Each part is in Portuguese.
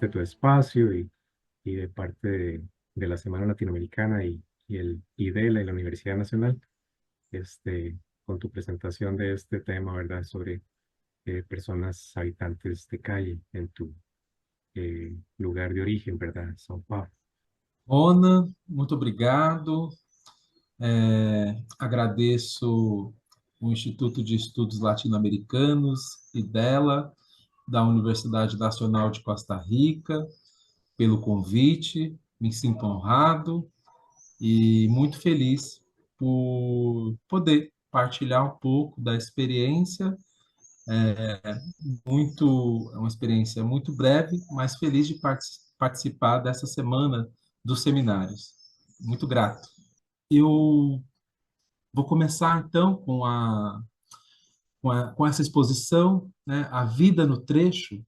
este tu espacio y de parte de la Semana Latinoamericana y el IDELA y la Universidad Nacional, con tu presentación de este tema, ¿verdad? Sobre personas habitantes de calle en tu lugar de origen, ¿verdad? São Paulo. Ona, muito obrigado. Agradeço o Instituto de Estudos Latino-Americanos e dela, da Universidade Nacional de Costa Rica, pelo convite. Me sinto honrado e muito feliz por poder partilhar um pouco da experiência. É uma experiência muito breve, mas feliz de participar dessa semana dos seminários. Muito grato. Eu vou começar então com essa exposição, né, A Vida no Trecho,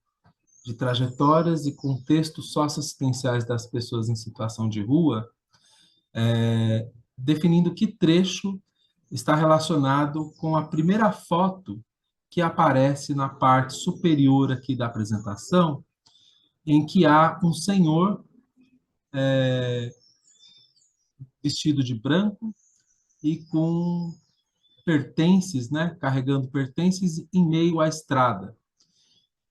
de trajetórias e contextos socioassistenciais das pessoas em situação de rua, definindo que trecho está relacionado com a primeira foto que aparece na parte superior aqui da apresentação, em que há um senhor vestido de branco e com pertences, né, carregando pertences em meio à estrada.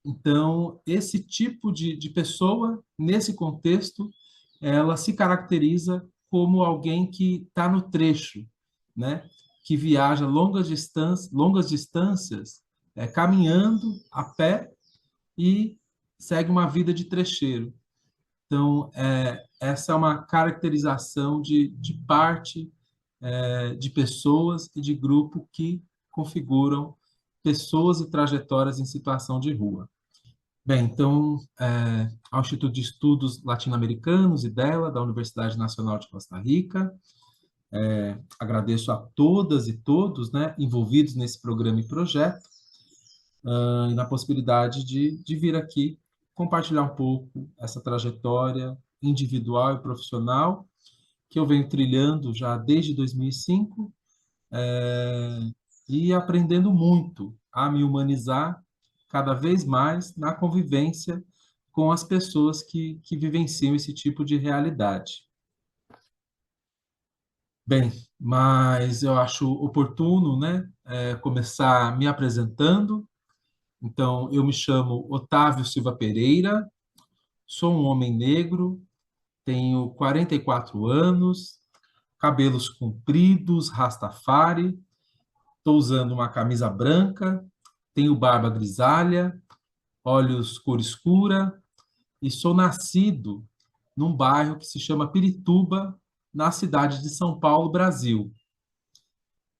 Então, esse tipo de pessoa, nesse contexto, ela se caracteriza como alguém que está no trecho, né? Que viaja longas distâncias, caminhando a pé e segue uma vida de trecheiro. Então, essa é uma caracterização de parte de pessoas e de grupo que configuram pessoas e trajetórias em situação de rua. Bem, então, ao Instituto de Estudos Latino-Americanos e dela, da Universidade Nacional de Costa Rica, agradeço a todas e todos, né, envolvidos nesse programa e projeto, e na possibilidade de vir aqui compartilhar um pouco essa trajetória individual e profissional que eu venho trilhando já desde 2005, e aprendendo muito a me humanizar cada vez mais na convivência com as pessoas que vivenciam esse tipo de realidade. Bem, mas eu acho oportuno, né, começar me apresentando. Então, eu me chamo Otávio Silva Pereira, sou um homem negro, tenho 44 anos, cabelos compridos, rastafari, estou usando uma camisa branca, tenho barba grisalha, olhos cor escura e sou nascido num bairro que se chama Pirituba, na cidade de São Paulo, Brasil.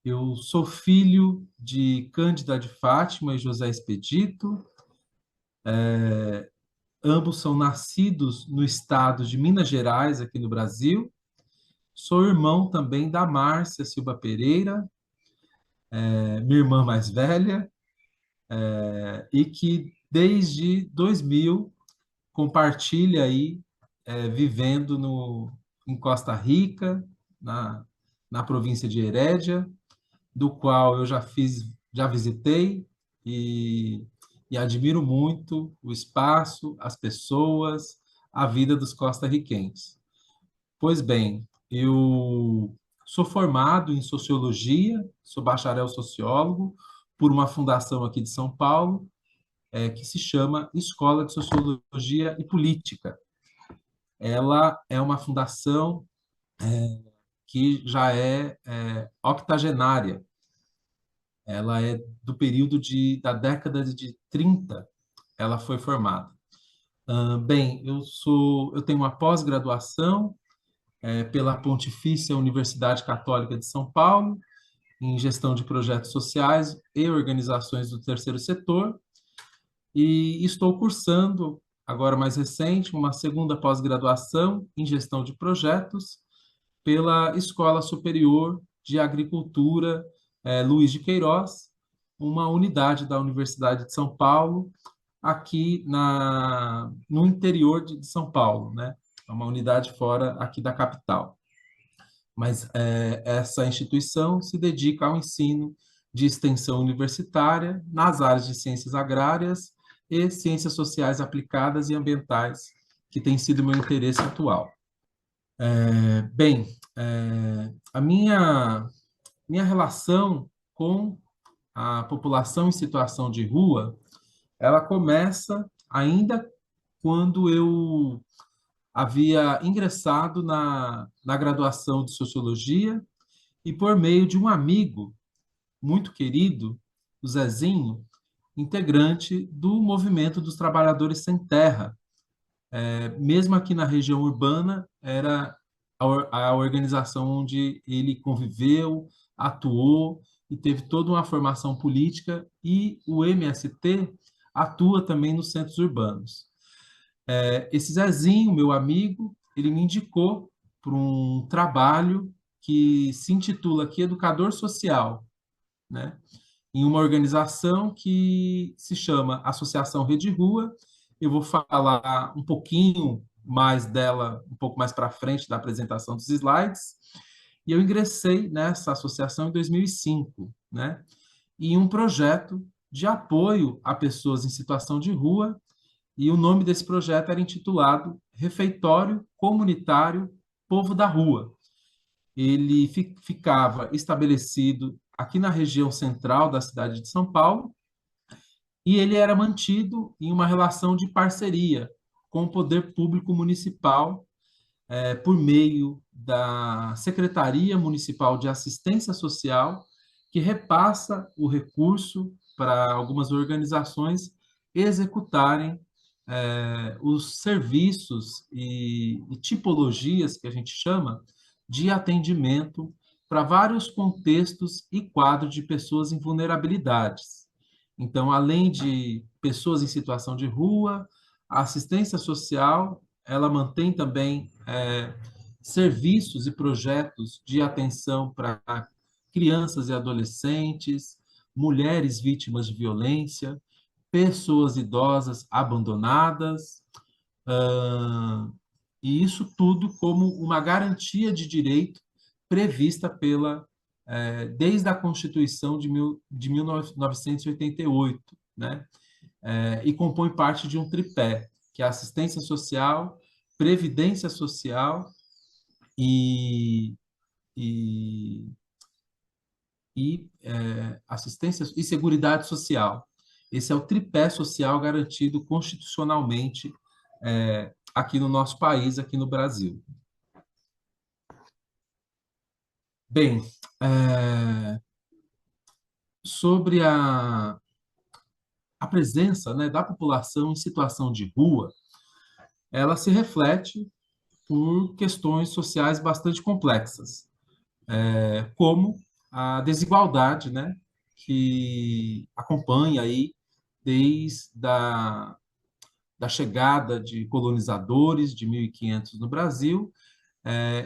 Eu sou filho de Cândida de Fátima e José Expedito. Ambos são nascidos no estado de Minas Gerais, aqui no Brasil. Sou irmão também da Márcia Silva Pereira, minha irmã mais velha, e que desde 2000 compartilha aí, vivendo em Costa Rica, na província de Herédia, do qual eu já visitei e admiro muito o espaço, as pessoas, a vida dos costarriquenhos. Pois bem, eu sou formado em sociologia, sou bacharel sociólogo por uma fundação aqui de São Paulo, que se chama Escola de Sociologia e Política. Ela é uma fundação que já é octogenária. Ela é do período da década de 30, ela foi formada. Bem, eu tenho uma pós-graduação pela Pontifícia Universidade Católica de São Paulo, em gestão de projetos sociais e organizações do terceiro setor, e estou cursando, agora mais recente, uma segunda pós-graduação em gestão de projetos pela Escola Superior de Agricultura Luiz de Queiroz, uma unidade da Universidade de São Paulo, aqui no interior de São Paulo, né? É uma unidade fora aqui da capital. Mas essa instituição se dedica ao ensino de extensão universitária nas áreas de ciências agrárias e ciências sociais aplicadas e ambientais, que tem sido meu interesse atual. Bem, a minha relação com a população em situação de rua, ela começa ainda quando eu havia ingressado na graduação de Sociologia e por meio de um amigo muito querido, o Zezinho, integrante do Movimento dos Trabalhadores Sem Terra. Mesmo aqui na região urbana, era a organização onde ele conviveu, atuou e teve toda uma formação política, e o MST atua também nos centros urbanos. Esse Zezinho, meu amigo, ele me indicou para um trabalho que se intitula aqui Educador Social, né? Em uma organização que se chama Associação Rede Rua. Eu vou falar um pouquinho mais dela, um pouco mais para frente da apresentação dos slides. E eu ingressei nessa associação em 2005, né? Em um projeto de apoio a pessoas em situação de rua, e o nome desse projeto era intitulado Refeitório Comunitário Povo da Rua. Ele ficava estabelecido aqui na região central da cidade de São Paulo, e ele era mantido em uma relação de parceria com o poder público municipal, por meio da Secretaria Municipal de Assistência Social, que repassa o recurso para algumas organizações executarem os serviços e tipologias que a gente chama de atendimento para vários contextos e quadros de pessoas em vulnerabilidades. Então, além de pessoas em situação de rua, a assistência social, ela mantém também serviços e projetos de atenção para crianças e adolescentes, mulheres vítimas de violência, pessoas idosas abandonadas, e isso tudo como uma garantia de direito prevista desde a Constituição de 1988, né? E compõe parte de um tripé, que é a assistência social, previdência social e, e, assistência e seguridade social. Esse é o tripé social garantido constitucionalmente aqui no nosso país, aqui no Brasil. Bem, sobre a presença, né, da população em situação de rua, ela se reflete por questões sociais bastante complexas, como a desigualdade, né, que acompanha aí desde da chegada de colonizadores de 1500 no Brasil.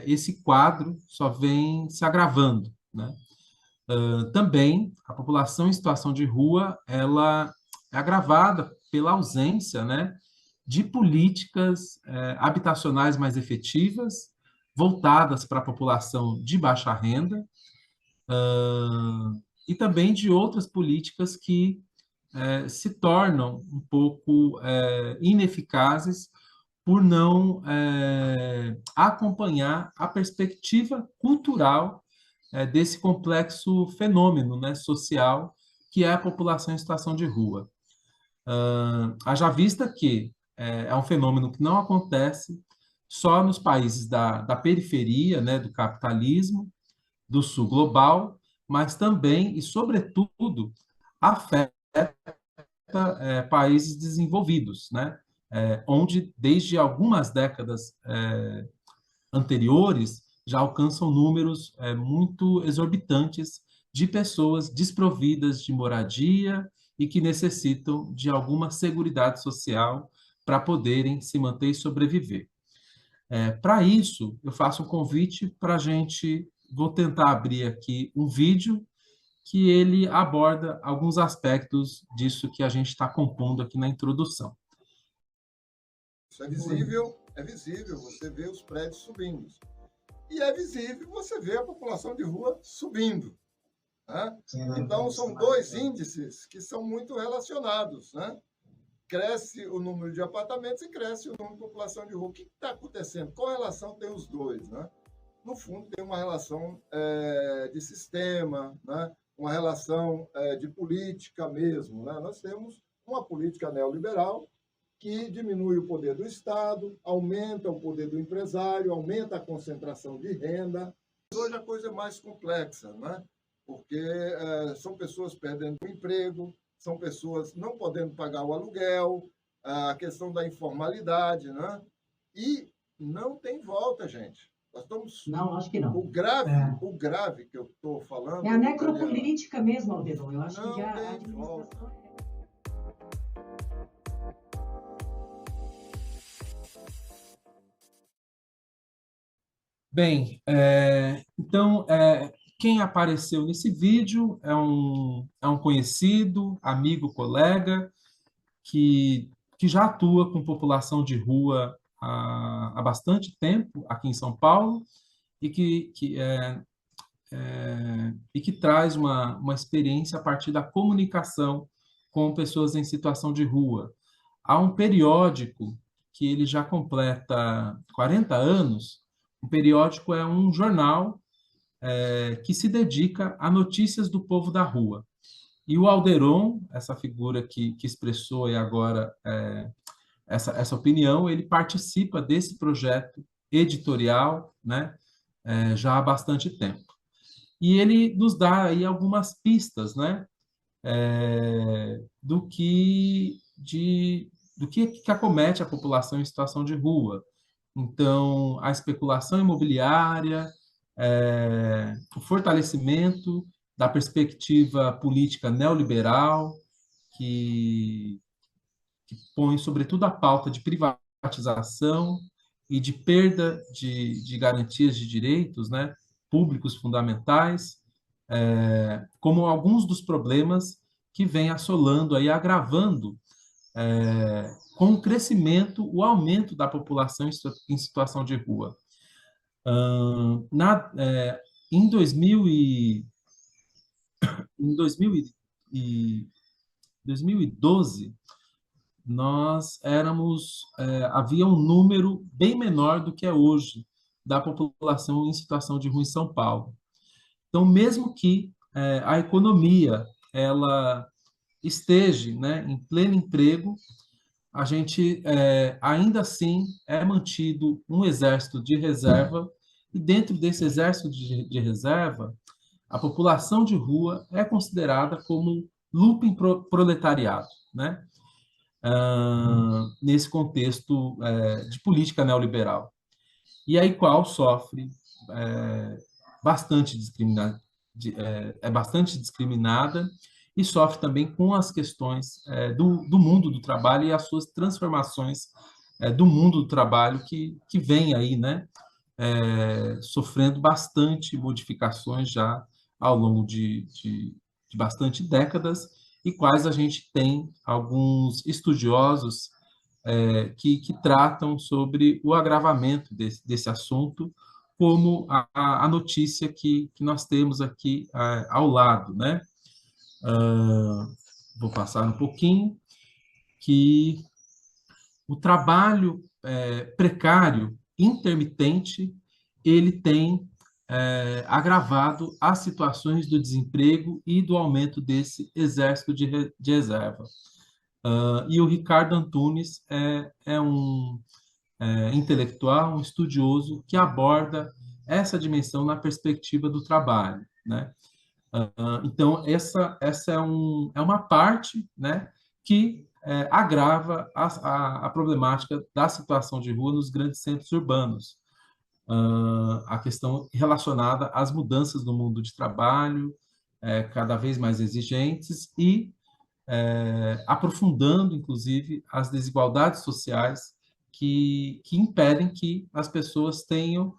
Esse quadro só vem se agravando, né? Também a população em situação de rua, ela é agravada pela ausência, né, de políticas habitacionais mais efetivas, voltadas para a população de baixa renda, e também de outras políticas que se tornam um pouco ineficazes por não acompanhar a perspectiva cultural desse complexo fenômeno, né, social, que é a população em situação de rua. Haja vista que é um fenômeno que não acontece só nos países da periferia, né, do capitalismo, do sul global, mas também e, sobretudo, afeta países desenvolvidos, né, onde, desde algumas décadas anteriores, já alcançam números muito exorbitantes de pessoas desprovidas de moradia e que necessitam de alguma seguridade social para poderem se manter e sobreviver. Para isso, eu faço um convite para a gente, vou tentar abrir aqui um vídeo que ele aborda alguns aspectos disso que a gente está compondo aqui na introdução. Isso é visível, você vê os prédios subindo. E é visível, você vê a população de rua subindo. Né? Então, são dois índices que são muito relacionados. Né? cresce o número de apartamentos e cresce o número de população de rua. O que está acontecendo? Qual relação tem os dois, né? No fundo, tem uma relação de sistema, né? Uma relação de política mesmo, né? Nós temos uma política neoliberal que diminui o poder do Estado, aumenta o poder do empresário, aumenta a concentração de renda. Hoje a coisa é mais complexa, né? Porque são pessoas perdendo o emprego, são pessoas não podendo pagar o aluguel, a questão da informalidade, né? E não tem volta, gente. Nós estamos... Não, acho que não. O grave que eu estou falando... É a necropolítica mesmo, Alderon. Eu acho não que já tem a administração... volta. Bem, então, quem apareceu nesse vídeo é um conhecido, amigo, colega, que já atua com população de rua há bastante tempo aqui em São Paulo e que traz uma experiência a partir da comunicação com pessoas em situação de rua. Há um periódico que ele já completa 40 anos. O periódico é um jornal que se dedica a notícias do povo da rua. E o Alderon, essa figura que expressou e agora essa opinião, ele participa desse projeto editorial, né, já há bastante tempo. E ele nos dá aí algumas pistas, né, do que acomete a população em situação de rua. Então, a especulação imobiliária, o fortalecimento da perspectiva política neoliberal, que põe, sobretudo, a pauta de privatização e de perda de garantias de direitos, né, públicos fundamentais, como alguns dos problemas que vêm assolando, aí, agravando, com o crescimento, o aumento da população em situação de rua. Em 2012, havia um número bem menor do que é hoje da população em situação de rua em São Paulo. Então, mesmo que a economia ela esteja, né, em pleno emprego, a gente ainda assim é mantido um exército de reserva, e dentro desse exército de reserva, a população de rua é considerada como lumpen proletariado, né? Nesse contexto de política neoliberal. E aí qual sofre bastante bastante discriminada e sofre também com as questões do mundo do trabalho e as suas transformações do mundo do trabalho que vem aí, né, sofrendo bastante modificações já ao longo de bastante décadas, e quais a gente tem alguns estudiosos que tratam sobre o agravamento desse assunto, como a notícia que nós temos aqui ao lado, né? Vou passar um pouquinho, que o trabalho precário, intermitente, ele tem agravado as situações do desemprego e do aumento desse exército de reserva. E o Ricardo Antunes é um intelectual, um estudioso que aborda essa dimensão na perspectiva do trabalho, né? Então, essa é uma parte, né, que agrava a problemática da situação de rua nos grandes centros urbanos. A questão relacionada às mudanças no mundo de trabalho, cada vez mais exigentes, e aprofundando, inclusive, as desigualdades sociais que impedem que as pessoas tenham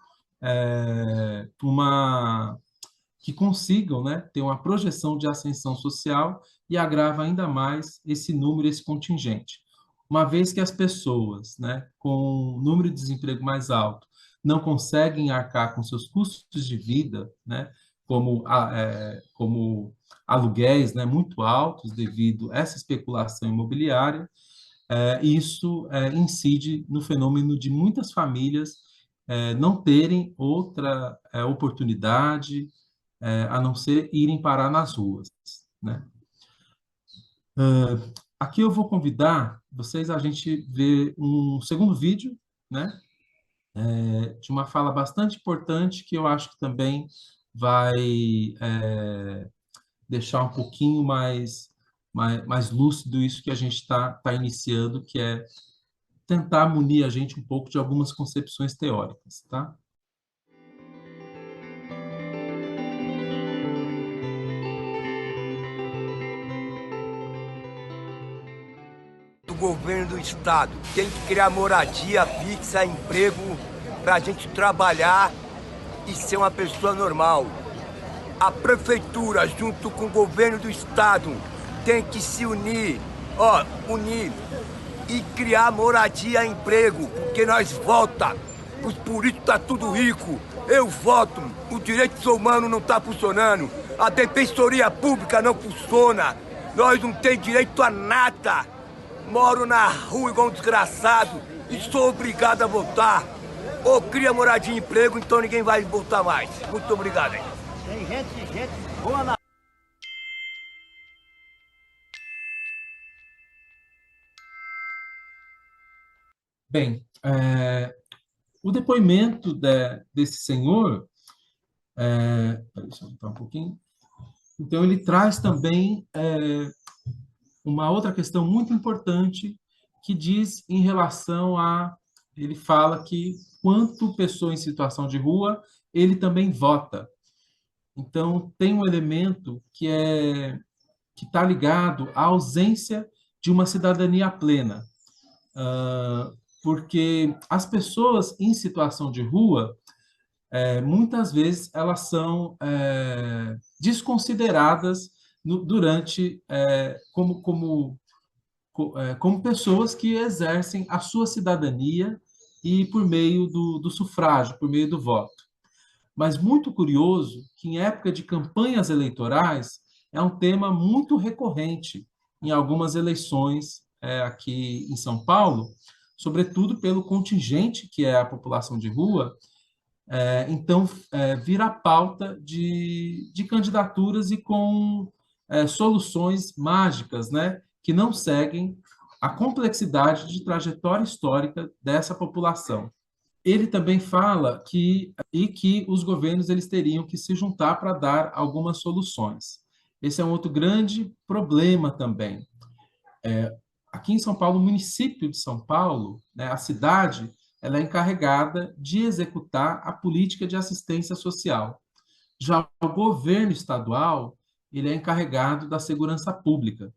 que consigam, né, ter uma projeção de ascensão social, e agrava ainda mais esse número, esse contingente. Uma vez que as pessoas, né, com um número de desemprego mais alto, não conseguem arcar com seus custos de vida, né, como aluguéis, né, muito altos devido a essa especulação imobiliária, isso incide no fenômeno de muitas famílias não terem outra oportunidade a não ser irem parar nas ruas, né? Aqui eu vou convidar vocês a gente ver um segundo vídeo, né, de uma fala bastante importante que eu acho que também vai deixar um pouquinho mais lúcido isso que a gente está iniciando, que é tentar munir a gente um pouco de algumas concepções teóricas, tá? Do governo do estado tem que criar moradia fixa, emprego para a gente trabalhar e ser uma pessoa normal. A prefeitura, junto com o governo do estado, tem que se unir e criar moradia e emprego, porque nós vota, os políticos tá tudo rico, eu voto, o direito humano não tá funcionando, a defensoria pública não funciona, nós não tem direito a nada, moro na rua igual um desgraçado e sou obrigado a votar. Ou cria moradia e emprego, então ninguém vai votar mais. Muito obrigado, hein? Tem gente boa na... Bem, o depoimento desse senhor, deixa eu voltar um pouquinho. Então, ele traz também uma outra questão muito importante que diz em relação ele fala que, quanto pessoa em situação de rua, ele também vota. Então, tem um elemento que está ligado à ausência de uma cidadania plena. Porque as pessoas em situação de rua, muitas vezes, elas são desconsideradas durante como pessoas que exercem a sua cidadania e por meio do sufrágio, por meio do voto. Mas muito curioso que em época de campanhas eleitorais é um tema muito recorrente em algumas eleições aqui em São Paulo, sobretudo pelo contingente que é a população de rua. Então, vira pauta de candidaturas e com soluções mágicas, né, que não seguem a complexidade de trajetória histórica dessa população. Ele também fala que os governos eles teriam que se juntar para dar algumas soluções. Esse é um outro grande problema também. Aqui em São Paulo, o município de São Paulo, né, a cidade, ela é encarregada de executar a política de assistência social. Já o governo estadual, ele é encarregado da segurança pública.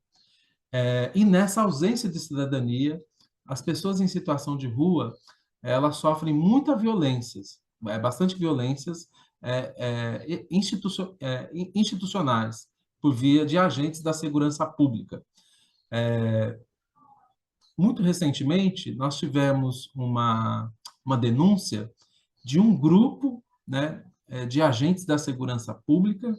E nessa ausência de cidadania, as pessoas em situação de rua, elas sofrem muitas violências, bastante violências institucionais, por via de agentes da segurança pública. Muito recentemente, nós tivemos uma denúncia de um grupo, né, de agentes da segurança pública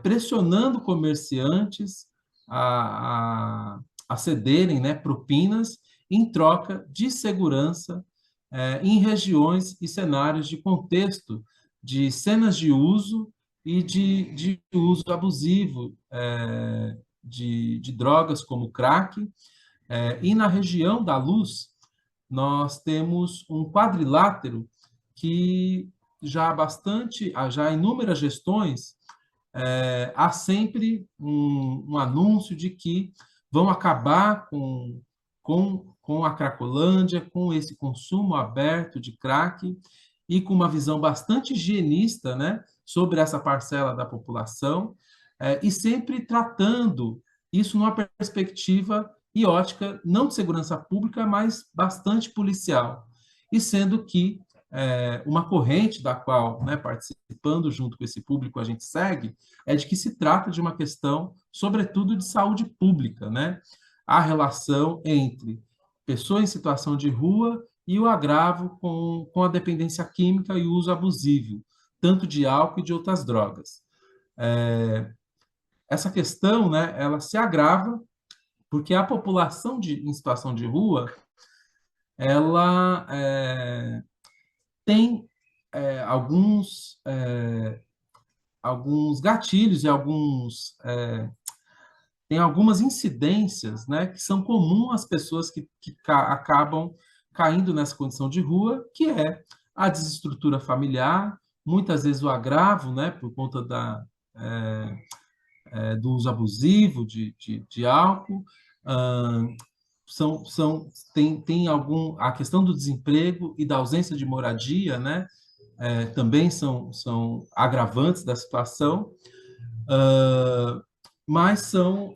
pressionando comerciantes a cederem, né, propinas em troca de segurança em regiões e cenários de contexto de cenas de uso e de uso abusivo de drogas como crack. E na região da Luz, nós temos um quadrilátero que já em inúmeras gestões, há sempre um anúncio de que vão acabar com a Cracolândia, com esse consumo aberto de crack e com uma visão bastante higienista, né, sobre essa parcela da população, e sempre tratando isso numa perspectiva e ótica não de segurança pública, mas bastante policial. E sendo que uma corrente da qual, né, participando junto com esse público, a gente segue, é de que se trata de uma questão, sobretudo, de saúde pública, né? A relação entre pessoa em situação de rua e o agravo com a dependência química e o uso abusivo, tanto de álcool e de outras drogas. Essa questão, né, ela se agrava Porque a população em situação de rua, ela tem alguns gatilhos e tem algumas incidências, né, que são comuns às pessoas que acabam caindo nessa condição de rua, que é a desestrutura familiar, muitas vezes o agravo, né, por conta do uso abusivo de álcool, tem a questão do desemprego e da ausência de moradia, né, também são agravantes da situação, mas são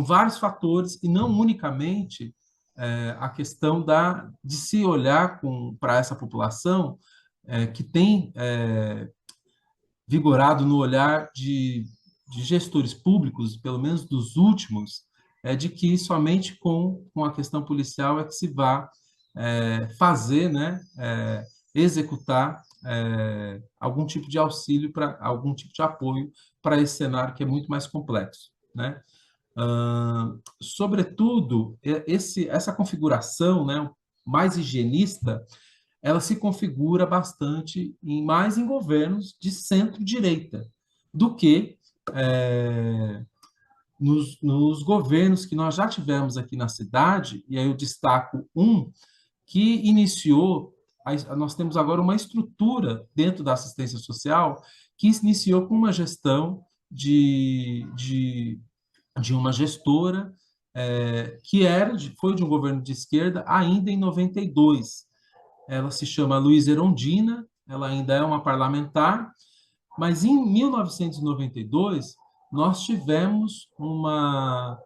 vários fatores e não unicamente a questão de se olhar para essa população que tem vigorado no olhar de gestores públicos, pelo menos dos últimos, de que somente com a questão policial é que se vai fazer, né, executar algum tipo de auxílio, algum tipo de apoio para esse cenário que é muito mais complexo, né? Sobretudo, essa configuração, né, mais higienista, ela se configura bastante mais em governos de centro-direita do que nos governos que nós já tivemos aqui na cidade, e aí eu destaco que iniciou, nós temos agora uma estrutura dentro da assistência social que iniciou com uma gestão de uma gestora que foi de um governo de esquerda ainda em 92. Ela se chama Luísa Erondina, ela ainda é uma parlamentar, mas em 1992 nós tivemos uma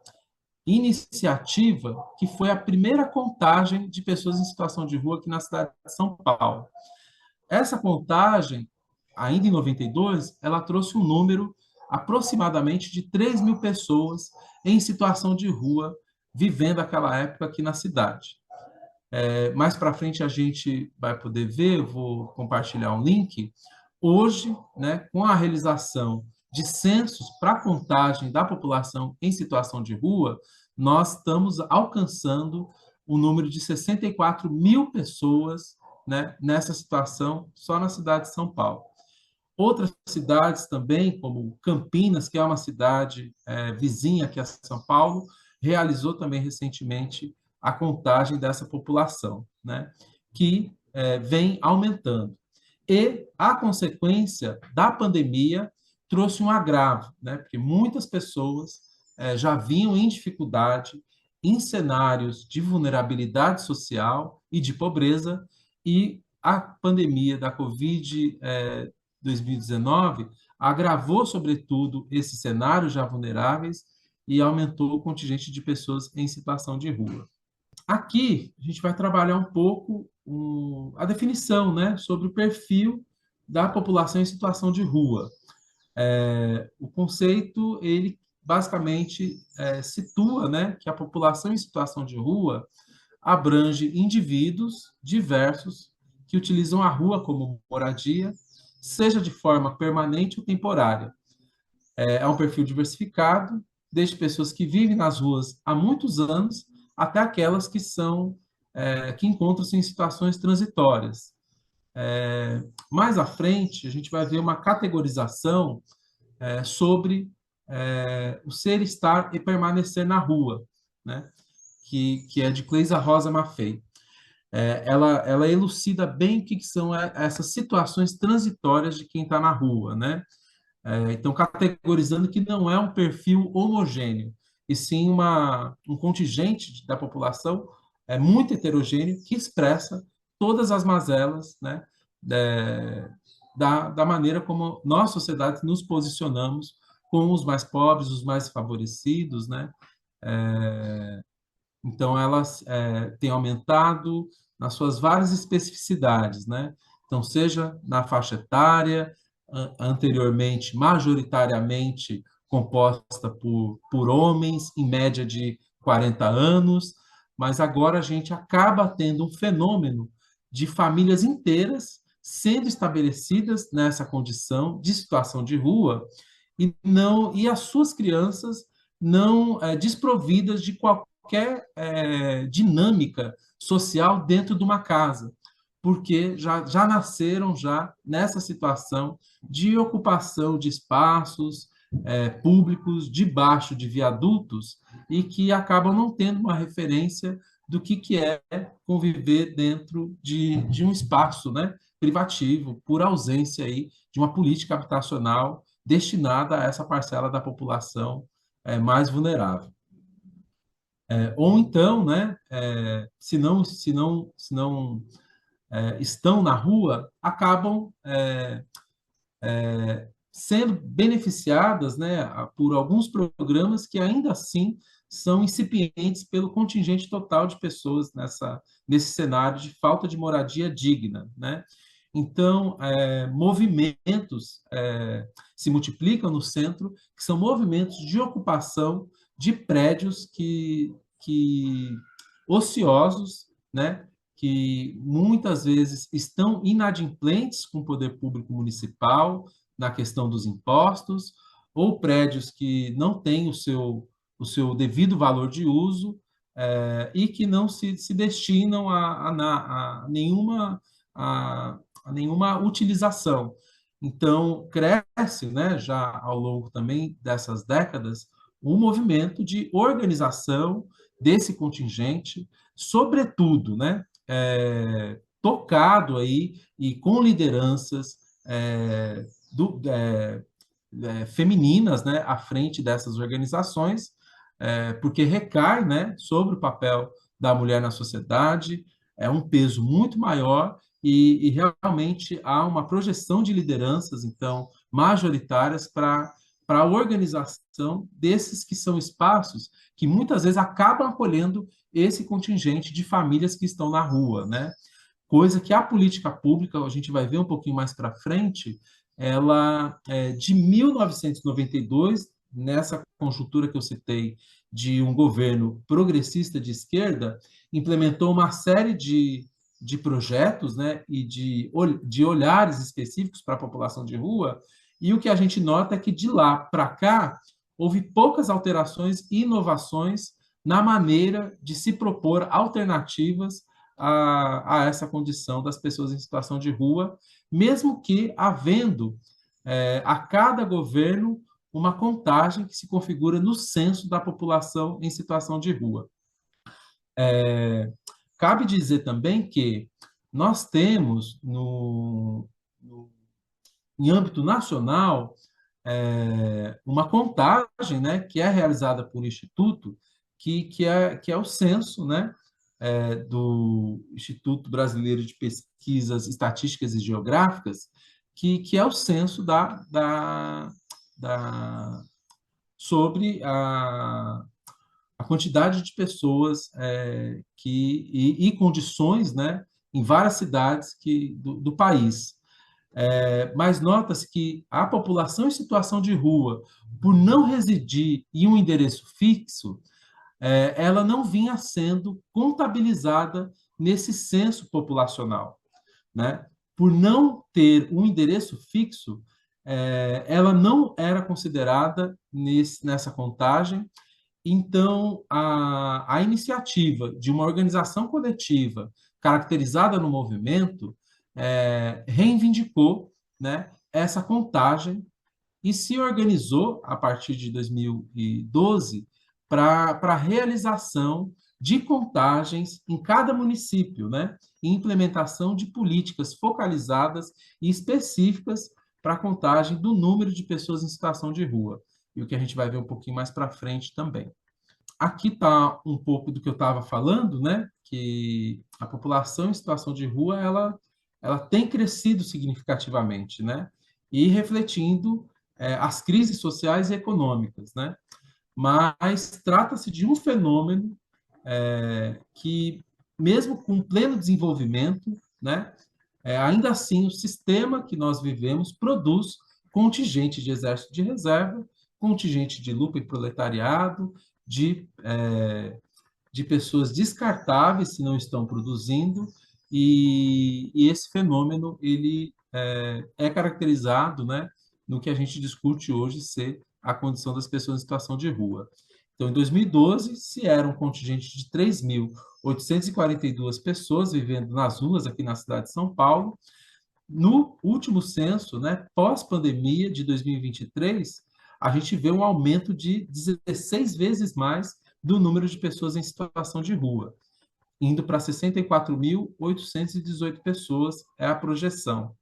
iniciativa que foi a primeira contagem de pessoas em situação de rua aqui na cidade de São Paulo. Essa contagem, ainda em 92, ela trouxe um número aproximadamente de 3.000 pessoas em situação de rua vivendo aquela época aqui na cidade. Mais para frente a gente vai poder ver, eu vou compartilhar um link. Hoje, né, com a realização de censos para contagem da população em situação de rua, nós estamos alcançando o número de 64.000 pessoas, né, nessa situação só na cidade de São Paulo. Outras cidades também, como Campinas, que é uma cidade vizinha aqui a São Paulo, realizou também recentemente a contagem dessa população, né, que vem aumentando. E a consequência da pandemia trouxe um agravo, né, porque muitas pessoas já vinham em dificuldade, em cenários de vulnerabilidade social e de pobreza, e a pandemia da Covid-19 agravou, sobretudo, esses cenários já vulneráveis e aumentou o contingente de pessoas em situação de rua. Aqui, a gente vai trabalhar um pouco a definição, né, sobre o perfil da população em situação de rua. O conceito, ele basicamente situa, né, que a população em situação de rua abrange indivíduos diversos que utilizam a rua como moradia, seja de forma permanente ou temporária. É um perfil diversificado, desde pessoas que vivem nas ruas há muitos anos até aquelas que encontram-se em situações transitórias. Mais à frente, a gente vai ver uma categorização sobre o ser, estar e permanecer na rua, né? que é de Cleisa Rosa Maffei. Ela elucida bem o que são essas situações transitórias de quem está na rua, né? Então, categorizando que não é um perfil homogêneo, e sim um contingente da população muito heterogêneo que expressa todas as mazelas, né, da maneira como nós, sociedade, nos posicionamos com os mais pobres, os mais favorecidos, né? Então, elas têm aumentado nas suas várias especificidades, né? Então, seja na faixa etária, anteriormente, majoritariamente composta por homens, em média de 40 anos, mas agora a gente acaba tendo um fenômeno de famílias inteiras sendo estabelecidas nessa condição de situação de rua e as suas crianças não desprovidas de qualquer dinâmica social dentro de uma casa, porque já nasceram já nessa situação de ocupação de espaços públicos debaixo de viadutos e que acabam não tendo uma referência do que é conviver dentro de um espaço, né, privativo, por ausência aí de uma política habitacional destinada a essa parcela da população mais vulnerável. Ou então, né, se não estão na rua, acabam sendo beneficiadas, né, por alguns programas que ainda assim são incipientes pelo contingente total de pessoas nesse cenário de falta de moradia digna, né? Então, movimentos se multiplicam no centro, que são movimentos de ocupação de prédios que ociosos, né? Que muitas vezes estão inadimplentes com o poder público municipal na questão dos impostos, ou prédios que não têm o seu devido valor de uso e que não se destinam a nenhuma utilização. Então, cresce, né, já ao longo também dessas décadas, um movimento de organização desse contingente, sobretudo, né, tocado aí e com lideranças femininas, né, à frente dessas organizações, porque recai, né, sobre o papel da mulher na sociedade, é um peso muito maior e realmente há uma projeção de lideranças, então, majoritárias para a organização desses que são espaços que muitas vezes acabam acolhendo esse contingente de famílias que estão na rua, né? Coisa que a política pública, a gente vai ver um pouquinho mais para frente, ela, de 1992, nessa conjuntura que eu citei, de um governo progressista de esquerda, implementou uma série de projetos, né, e de olhares específicos para a população de rua, e o que a gente nota é que de lá para cá houve poucas alterações e inovações na maneira de se propor alternativas a essa condição das pessoas em situação de rua, mesmo que havendo a cada governo uma contagem que se configura no censo da população em situação de rua. Cabe dizer também que nós temos, em âmbito nacional, uma contagem, né, que é realizada por um instituto, que é o censo, né, do Instituto Brasileiro de Pesquisas Estatísticas e Geográficas, que é o censo sobre a quantidade de pessoas e condições, né, em várias cidades do país. Mas nota-se que a população em situação de rua, por não residir em um endereço fixo, ela não vinha sendo contabilizada nesse censo populacional, né? Por não ter um endereço fixo, ela não era considerada nessa contagem. Então, a iniciativa de uma organização coletiva caracterizada no movimento reivindicou, né, essa contagem e se organizou, a partir de 2012, para a realização de contagens em cada município, né, e implementação de políticas focalizadas e específicas para a contagem do número de pessoas em situação de rua. E o que a gente vai ver um pouquinho mais para frente também. Aqui está um pouco do que eu estava falando, né, que a população em situação de rua, ela tem crescido significativamente, né, e refletindo as crises sociais e econômicas, né, mas trata-se de um fenômeno que, mesmo com pleno desenvolvimento, né, ainda assim o sistema que nós vivemos produz contingente de exército de reserva, contingente de lupa e proletariado, de pessoas descartáveis se não estão produzindo, e esse fenômeno ele é caracterizado, né, no que a gente discute hoje ser a condição das pessoas em situação de rua. Então, em 2012, se era um contingente de 3.842 pessoas vivendo nas ruas aqui na cidade de São Paulo, no último censo, né, pós-pandemia de 2023, a gente vê um aumento de 16 vezes mais do número de pessoas em situação de rua, indo para 64.818 pessoas, é a projeção.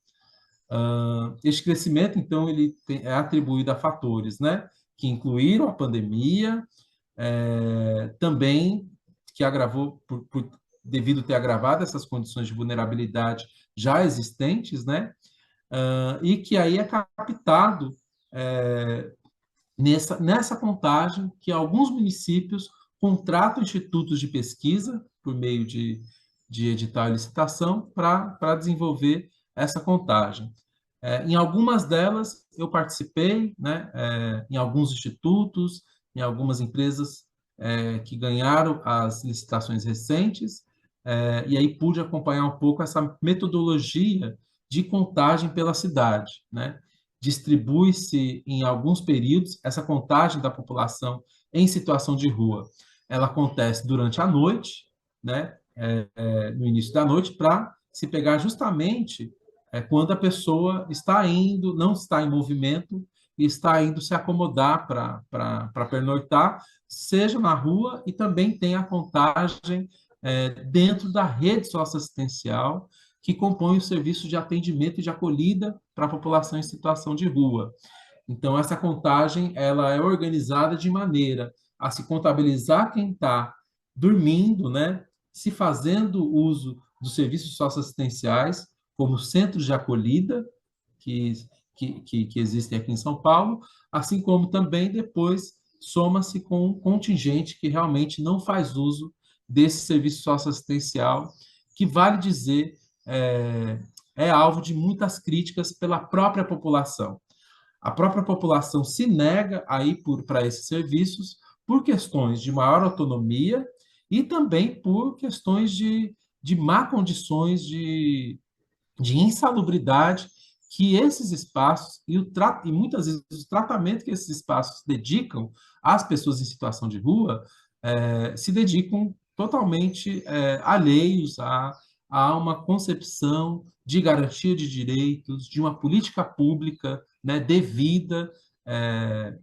Este crescimento, então, ele é atribuído a fatores, né, que incluíram a pandemia, também que agravou, devido ter agravado essas condições de vulnerabilidade já existentes, né, e que aí é captado nessa contagem que alguns municípios contratam institutos de pesquisa por meio de edital e licitação para desenvolver essa contagem. Em algumas delas eu participei, né, em alguns institutos, em algumas empresas que ganharam as licitações recentes, e aí pude acompanhar um pouco essa metodologia de contagem pela cidade, né? Distribui-se em alguns períodos essa contagem da população em situação de rua. Ela acontece durante a noite, né? No início da noite, para se pegar justamente quando a pessoa está indo, não está em movimento e está indo se acomodar para pernoitar, seja na rua, e também tem a contagem dentro da rede socioassistencial que compõe o serviço de atendimento e de acolhida para a população em situação de rua. Então, essa contagem ela é organizada de maneira a se contabilizar quem está dormindo, né, se fazendo uso dos serviços socioassistenciais, como centros de acolhida, que existem aqui em São Paulo, assim como também depois soma-se com um contingente que realmente não faz uso desse serviço socioassistencial, que, vale dizer, é alvo de muitas críticas pela própria população. A própria população se nega a ir para esses serviços por questões de maior autonomia e também por questões de má condições de insalubridade que esses espaços e muitas vezes o tratamento que esses espaços dedicam às pessoas em situação de rua se dedicam totalmente alheios a uma concepção de garantia de direitos, de uma política pública, né, devida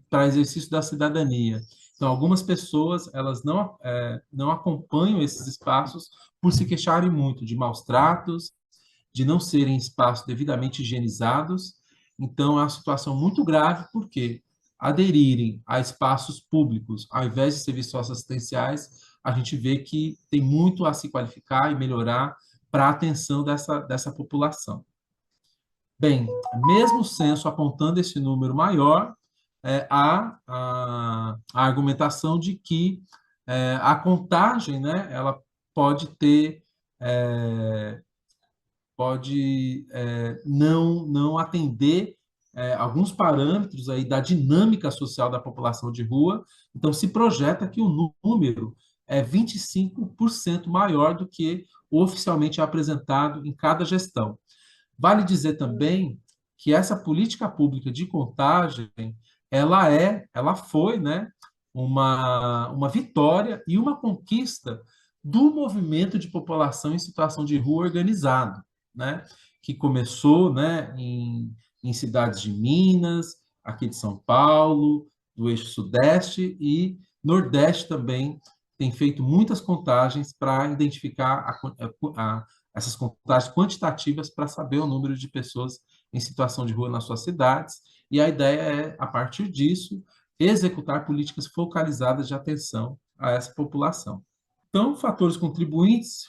para exercício da cidadania. Então, algumas pessoas elas não acompanham esses espaços por se queixarem muito de maus tratos, de não serem espaços devidamente higienizados. Então, é uma situação muito grave, porque aderirem a espaços públicos ao invés de serviços assistenciais, a gente vê que tem muito a se qualificar e melhorar para a atenção dessa população. Bem, mesmo o censo apontando esse número maior, há a argumentação de que a contagem, né, ela pode ter não atender alguns parâmetros aí da dinâmica social da população de rua. Então, se projeta que o número é 25% maior do que o oficialmente apresentado em cada gestão. Vale dizer também que essa política pública de contagem, ela foi, né, uma vitória e uma conquista do movimento de população em situação de rua organizado, né, que começou, né, em cidades de Minas, aqui de São Paulo, do eixo Sudeste e Nordeste também, tem feito muitas contagens para identificar essas contagens quantitativas para saber o número de pessoas em situação de rua nas suas cidades, e a ideia é, a partir disso, executar políticas focalizadas de atenção a essa população. Então, fatores contribuintes,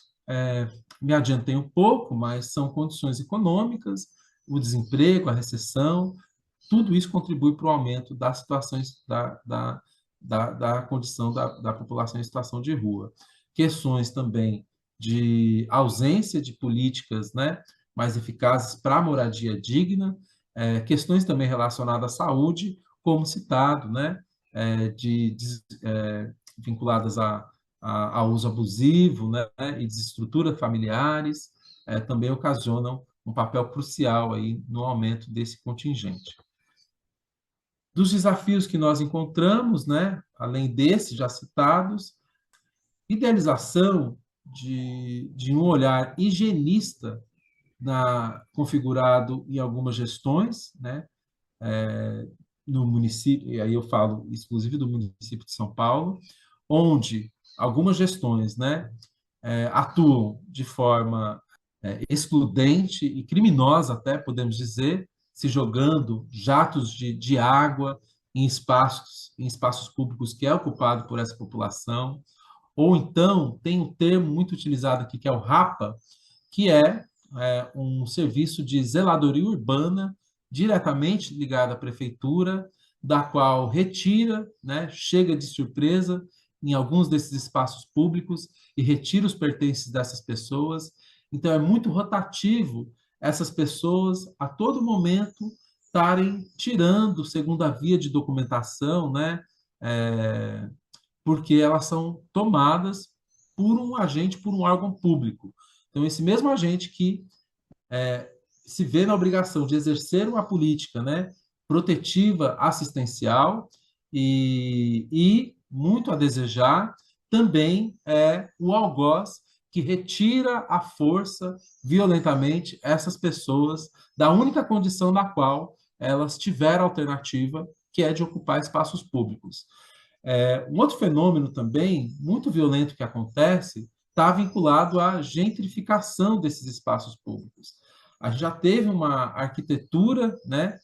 me adiantei um pouco, mas são condições econômicas, o desemprego, a recessão, tudo isso contribui para o aumento das situações da condição da população em situação de rua. Questões também de ausência de políticas, né, mais eficazes para a moradia digna, questões também relacionadas à saúde, como citado, né, vinculadas ao uso abusivo, né, e desestruturas familiares, também ocasionam um papel crucial aí no aumento desse contingente. Dos desafios que nós encontramos, né, além desses já citados, idealização de um olhar higienista configurado em algumas gestões, né, no município, e aí eu falo exclusivo do município de São Paulo, onde algumas gestões, né, atuam de forma excludente e criminosa, até podemos dizer, se jogando jatos de água em espaços públicos que é ocupado por essa população. Ou então, tem um termo muito utilizado aqui, que é o RAPA, que é um serviço de zeladoria urbana diretamente ligado à prefeitura, da qual retira, né, chega de surpresa em alguns desses espaços públicos e retira os pertences dessas pessoas. Então, é muito rotativo essas pessoas, a todo momento, estarem tirando, segundo a via de documentação, né, porque elas são tomadas por um agente, por um órgão público. Então, esse mesmo agente que se vê na obrigação de exercer uma política, né, protetiva, assistencial e muito a desejar, também é o algoz que retira à força, violentamente, essas pessoas da única condição na qual elas tiveram alternativa, que é de ocupar espaços públicos. Um outro fenômeno também muito violento que acontece está vinculado à gentrificação desses espaços públicos. A gente já teve uma arquitetura, né,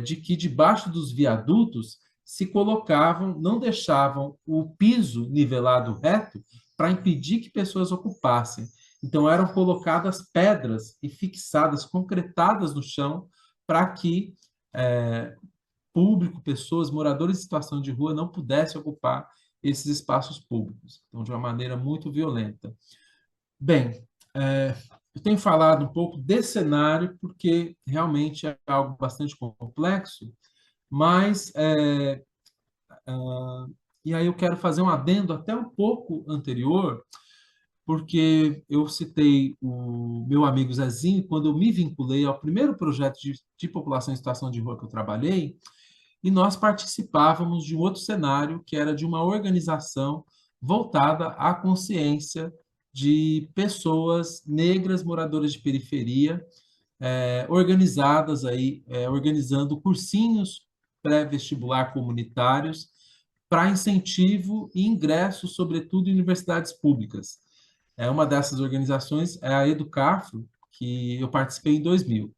de que debaixo dos viadutos se colocavam, não deixavam o piso nivelado reto para impedir que pessoas ocupassem. Então, eram colocadas pedras e fixadas, concretadas no chão, para que público, pessoas, moradores em situação de rua não pudessem ocupar esses espaços públicos. Então, de uma maneira muito violenta. Bem, eu tenho falado um pouco desse cenário porque realmente é algo bastante complexo, mas e aí eu quero fazer um adendo até um pouco anterior, porque eu citei o meu amigo Zezinho quando eu me vinculei ao primeiro projeto de população em situação de rua que eu trabalhei, e nós participávamos de um outro cenário, que era de uma organização voltada à consciência de pessoas negras moradoras de periferia, organizadas aí, organizando cursinhos pré-vestibular comunitários para incentivo e ingresso, sobretudo em universidades públicas. Uma dessas organizações é a Educafro, que eu participei em 2000.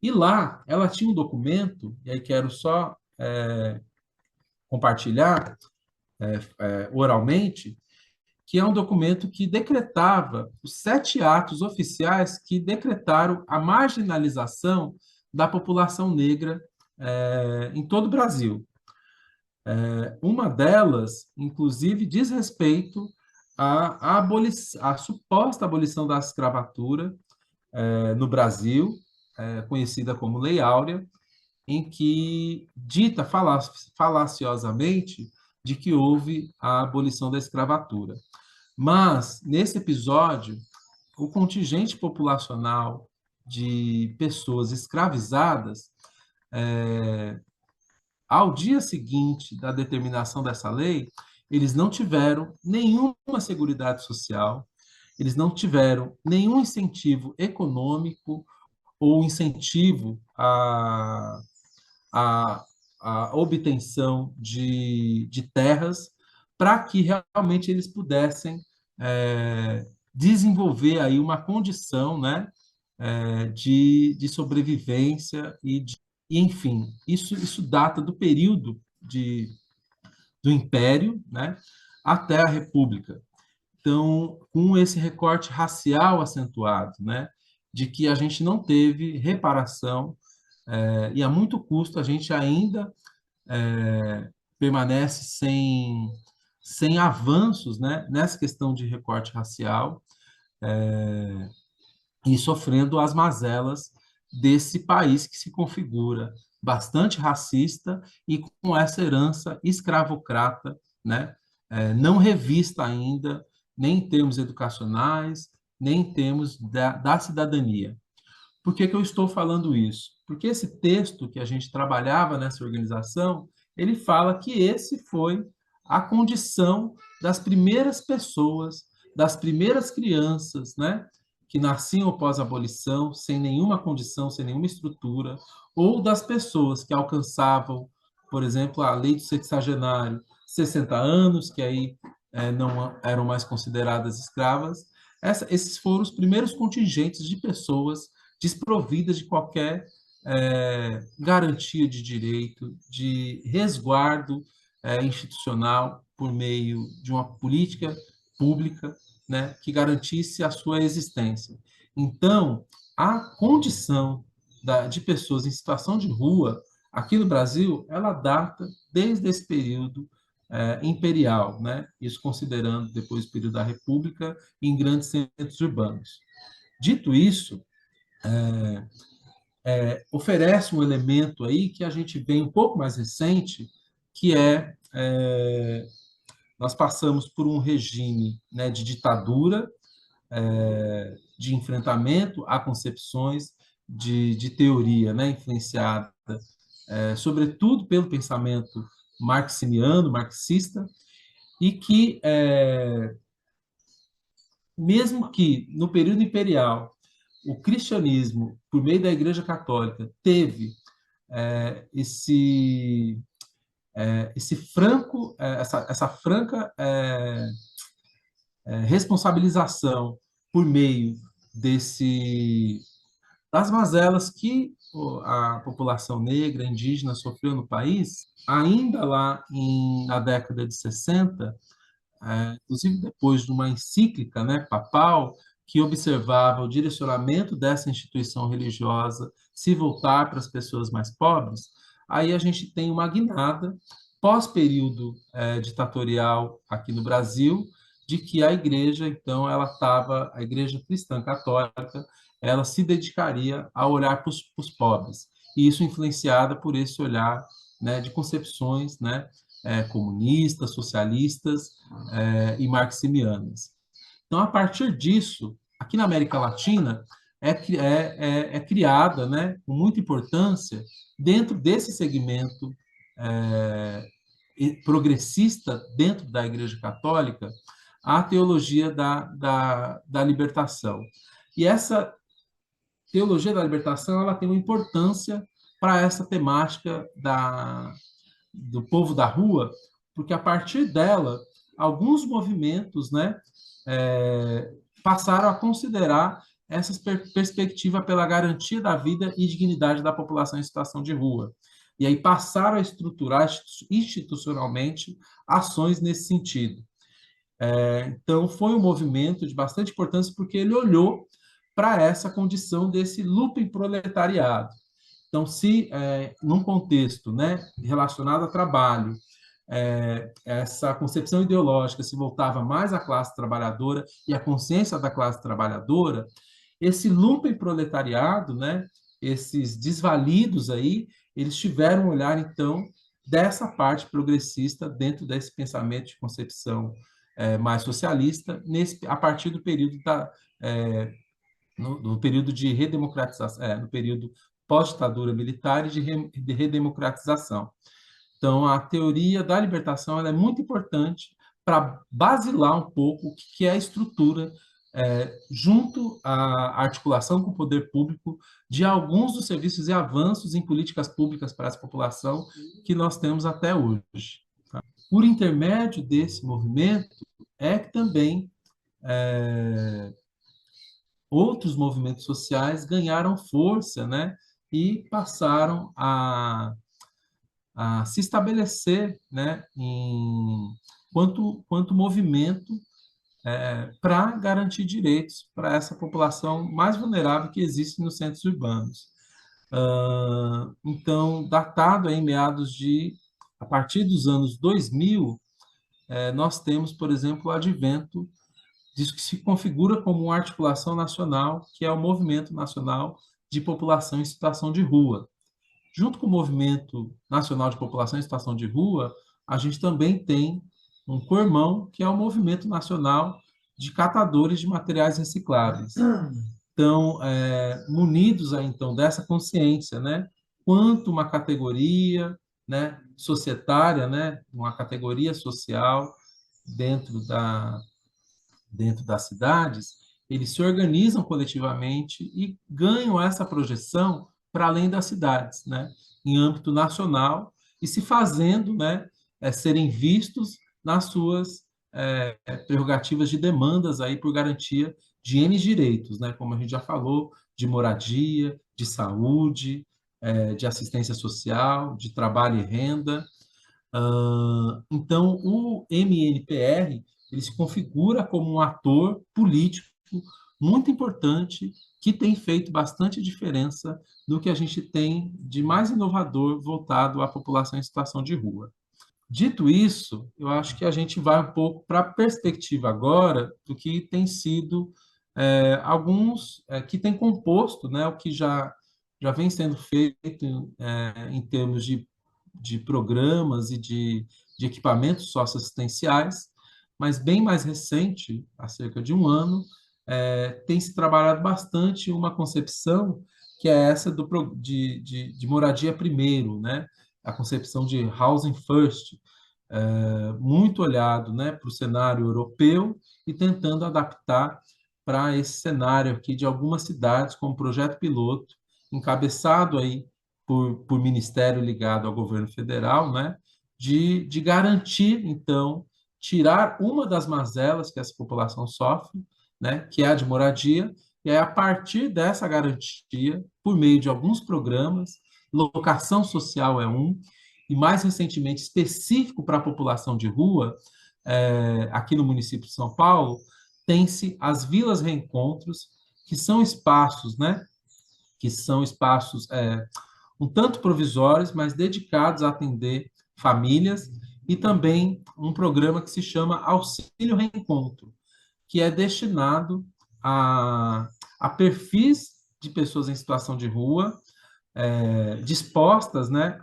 E lá, ela tinha um documento, e aí quero só compartilhar oralmente, que é um documento que decretava os 7 atos oficiais que decretaram a marginalização da população negra em todo o Brasil. Uma delas, inclusive, diz respeito à suposta abolição da escravatura no Brasil, conhecida como Lei Áurea, em que dita falaciosamente de que houve a abolição da escravatura. Mas, nesse episódio, o contingente populacional de pessoas escravizadas, ao dia seguinte da determinação dessa lei, eles não tiveram nenhuma seguridade social, eles não tiveram nenhum incentivo econômico ou incentivo à obtenção de terras para que realmente eles pudessem desenvolver aí uma condição, né, de sobrevivência e enfim, isso data do período do Império, né, até a República. Então, com esse recorte racial acentuado, né, de que a gente não teve reparação e a muito custo a gente ainda permanece sem avanços, né, nessa questão de recorte racial e sofrendo as mazelas desse país que se configura bastante racista e com essa herança escravocrata, né, não revista ainda, nem em termos educacionais, nem em termos da cidadania. Por que eu estou falando isso? Porque esse texto que a gente trabalhava nessa organização, ele fala que esse foi a condição das primeiras pessoas, das primeiras crianças, né, que nasciam após a abolição, sem nenhuma condição, sem nenhuma estrutura, ou das pessoas que alcançavam, por exemplo, a lei do sexagenário, 60 anos, que aí não eram mais consideradas escravas. Esses foram os primeiros contingentes de pessoas desprovidas de qualquer garantia de direito, de resguardo institucional por meio de uma política pública, né, que garantisse a sua existência. Então, a condição de pessoas em situação de rua aqui no Brasil, ela data desde esse período imperial, né? Isso considerando depois o período da República em grandes centros urbanos. Dito isso, oferece um elemento aí que a gente vê um pouco mais recente, que nós passamos por um regime, né, de ditadura, de enfrentamento a concepções de teoria, né, influenciada, sobretudo pelo pensamento marxiniano, marxista, e que, mesmo que no período imperial o cristianismo, por meio da Igreja Católica, teve essa franca responsabilização por meio das mazelas que a população negra, indígena, sofreu no país, ainda lá na década de 60, inclusive depois de uma encíclica, né, papal, que observava o direcionamento dessa instituição religiosa se voltar para as pessoas mais pobres, aí a gente tem uma guinada pós-período ditatorial aqui no Brasil, de que a igreja, então, a igreja cristã católica, ela se dedicaria a olhar para os pobres, e isso influenciada por esse olhar, né, de concepções, né, comunistas, socialistas e marximianas. Então, a partir disso, aqui na América Latina, é criada, né, com muita importância, dentro desse segmento progressista, dentro da Igreja Católica, a teologia da libertação. E essa teologia da libertação, ela tem uma importância para essa temática do povo da rua, porque a partir dela, alguns movimentos, né, passaram a considerar essa perspectiva pela garantia da vida e dignidade da população em situação de rua. E aí passaram a estruturar institucionalmente ações nesse sentido. Então, foi um movimento de bastante importância, porque ele olhou para essa condição desse looping proletariado. Então, se num contexto, né, relacionado a trabalho, essa concepção ideológica se voltava mais à classe trabalhadora e à consciência da classe trabalhadora, esse lumpen proletariado, né, esses desvalidos aí, eles tiveram um olhar, então, dessa parte progressista dentro desse pensamento de concepção mais socialista, a partir do período no período de redemocratização, no período pós-ditadura militar e de redemocratização. Então, a teoria da libertação ela é muito importante para basilar um pouco o que é a estrutura, junto à articulação com o poder público, de alguns dos serviços e avanços em políticas públicas para essa população que nós temos até hoje. Tá? Por intermédio desse movimento, que também outros movimentos sociais ganharam força, né, e passaram a se estabelecer, né, quanto movimento para garantir direitos para essa população mais vulnerável que existe nos centros urbanos. Então, datado em a partir dos anos 2000, nós temos, por exemplo, o advento disso que se configura como uma articulação nacional, que é o Movimento Nacional de População em Situação de Rua. Junto com o Movimento Nacional de População em Situação de Rua, a gente também tem um co-irmão, que é o Movimento Nacional de Catadores de Materiais Recicláveis. Então, munidos aí, então, dessa consciência, né? Quanto uma categoria, né, societária, né, uma categoria social dentro dentro das cidades, eles se organizam coletivamente e ganham essa projeção para além das cidades, né, em âmbito nacional e se fazendo, né, serem vistos nas suas prerrogativas de demandas aí por garantia de N direitos, né, como a gente já falou, de moradia, de saúde, de assistência social, de trabalho e renda. Então, o MNPR ele se configura como um ator político muito importante que tem feito bastante diferença no que a gente tem de mais inovador voltado à população em situação de rua. Dito isso, eu acho que a gente vai um pouco para a perspectiva agora do que tem sido alguns que tem composto, né, o que já vem sendo feito em termos de programas e de equipamentos socioassistenciais, mas bem mais recente, há cerca de um ano, tem se trabalhado bastante uma concepção que é essa de moradia primeiro, né? A concepção de housing first, muito olhado, né, para o cenário europeu e tentando adaptar para esse cenário aqui de algumas cidades como projeto piloto, encabeçado aí por ministério ligado ao governo federal, né, de garantir, então, tirar uma das mazelas que essa população sofre, né, que é a de moradia, e aí, a partir dessa garantia, por meio de alguns programas, locação social é um, e mais recentemente específico para a população de rua, aqui no município de São Paulo, tem-se as vilas reencontros, que são espaços, né, que são espaços um tanto provisórios, mas dedicados a atender famílias, e também um programa que se chama Auxílio Reencontro, que é destinado a perfis de pessoas em situação de rua, dispostas, né,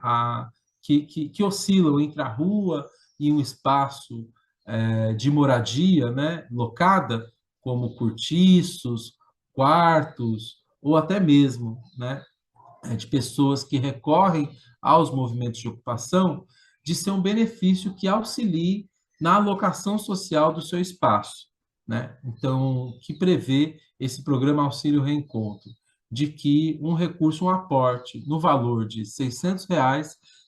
que oscilam entre a rua e um espaço de moradia, né, locada, como cortiços, quartos, ou até mesmo, né, de pessoas que recorrem aos movimentos de ocupação, de ser um benefício que auxilie na alocação social do seu espaço, né? Então, que prevê esse programa Auxílio Reencontro, de que um recurso, um aporte no valor de R$ 600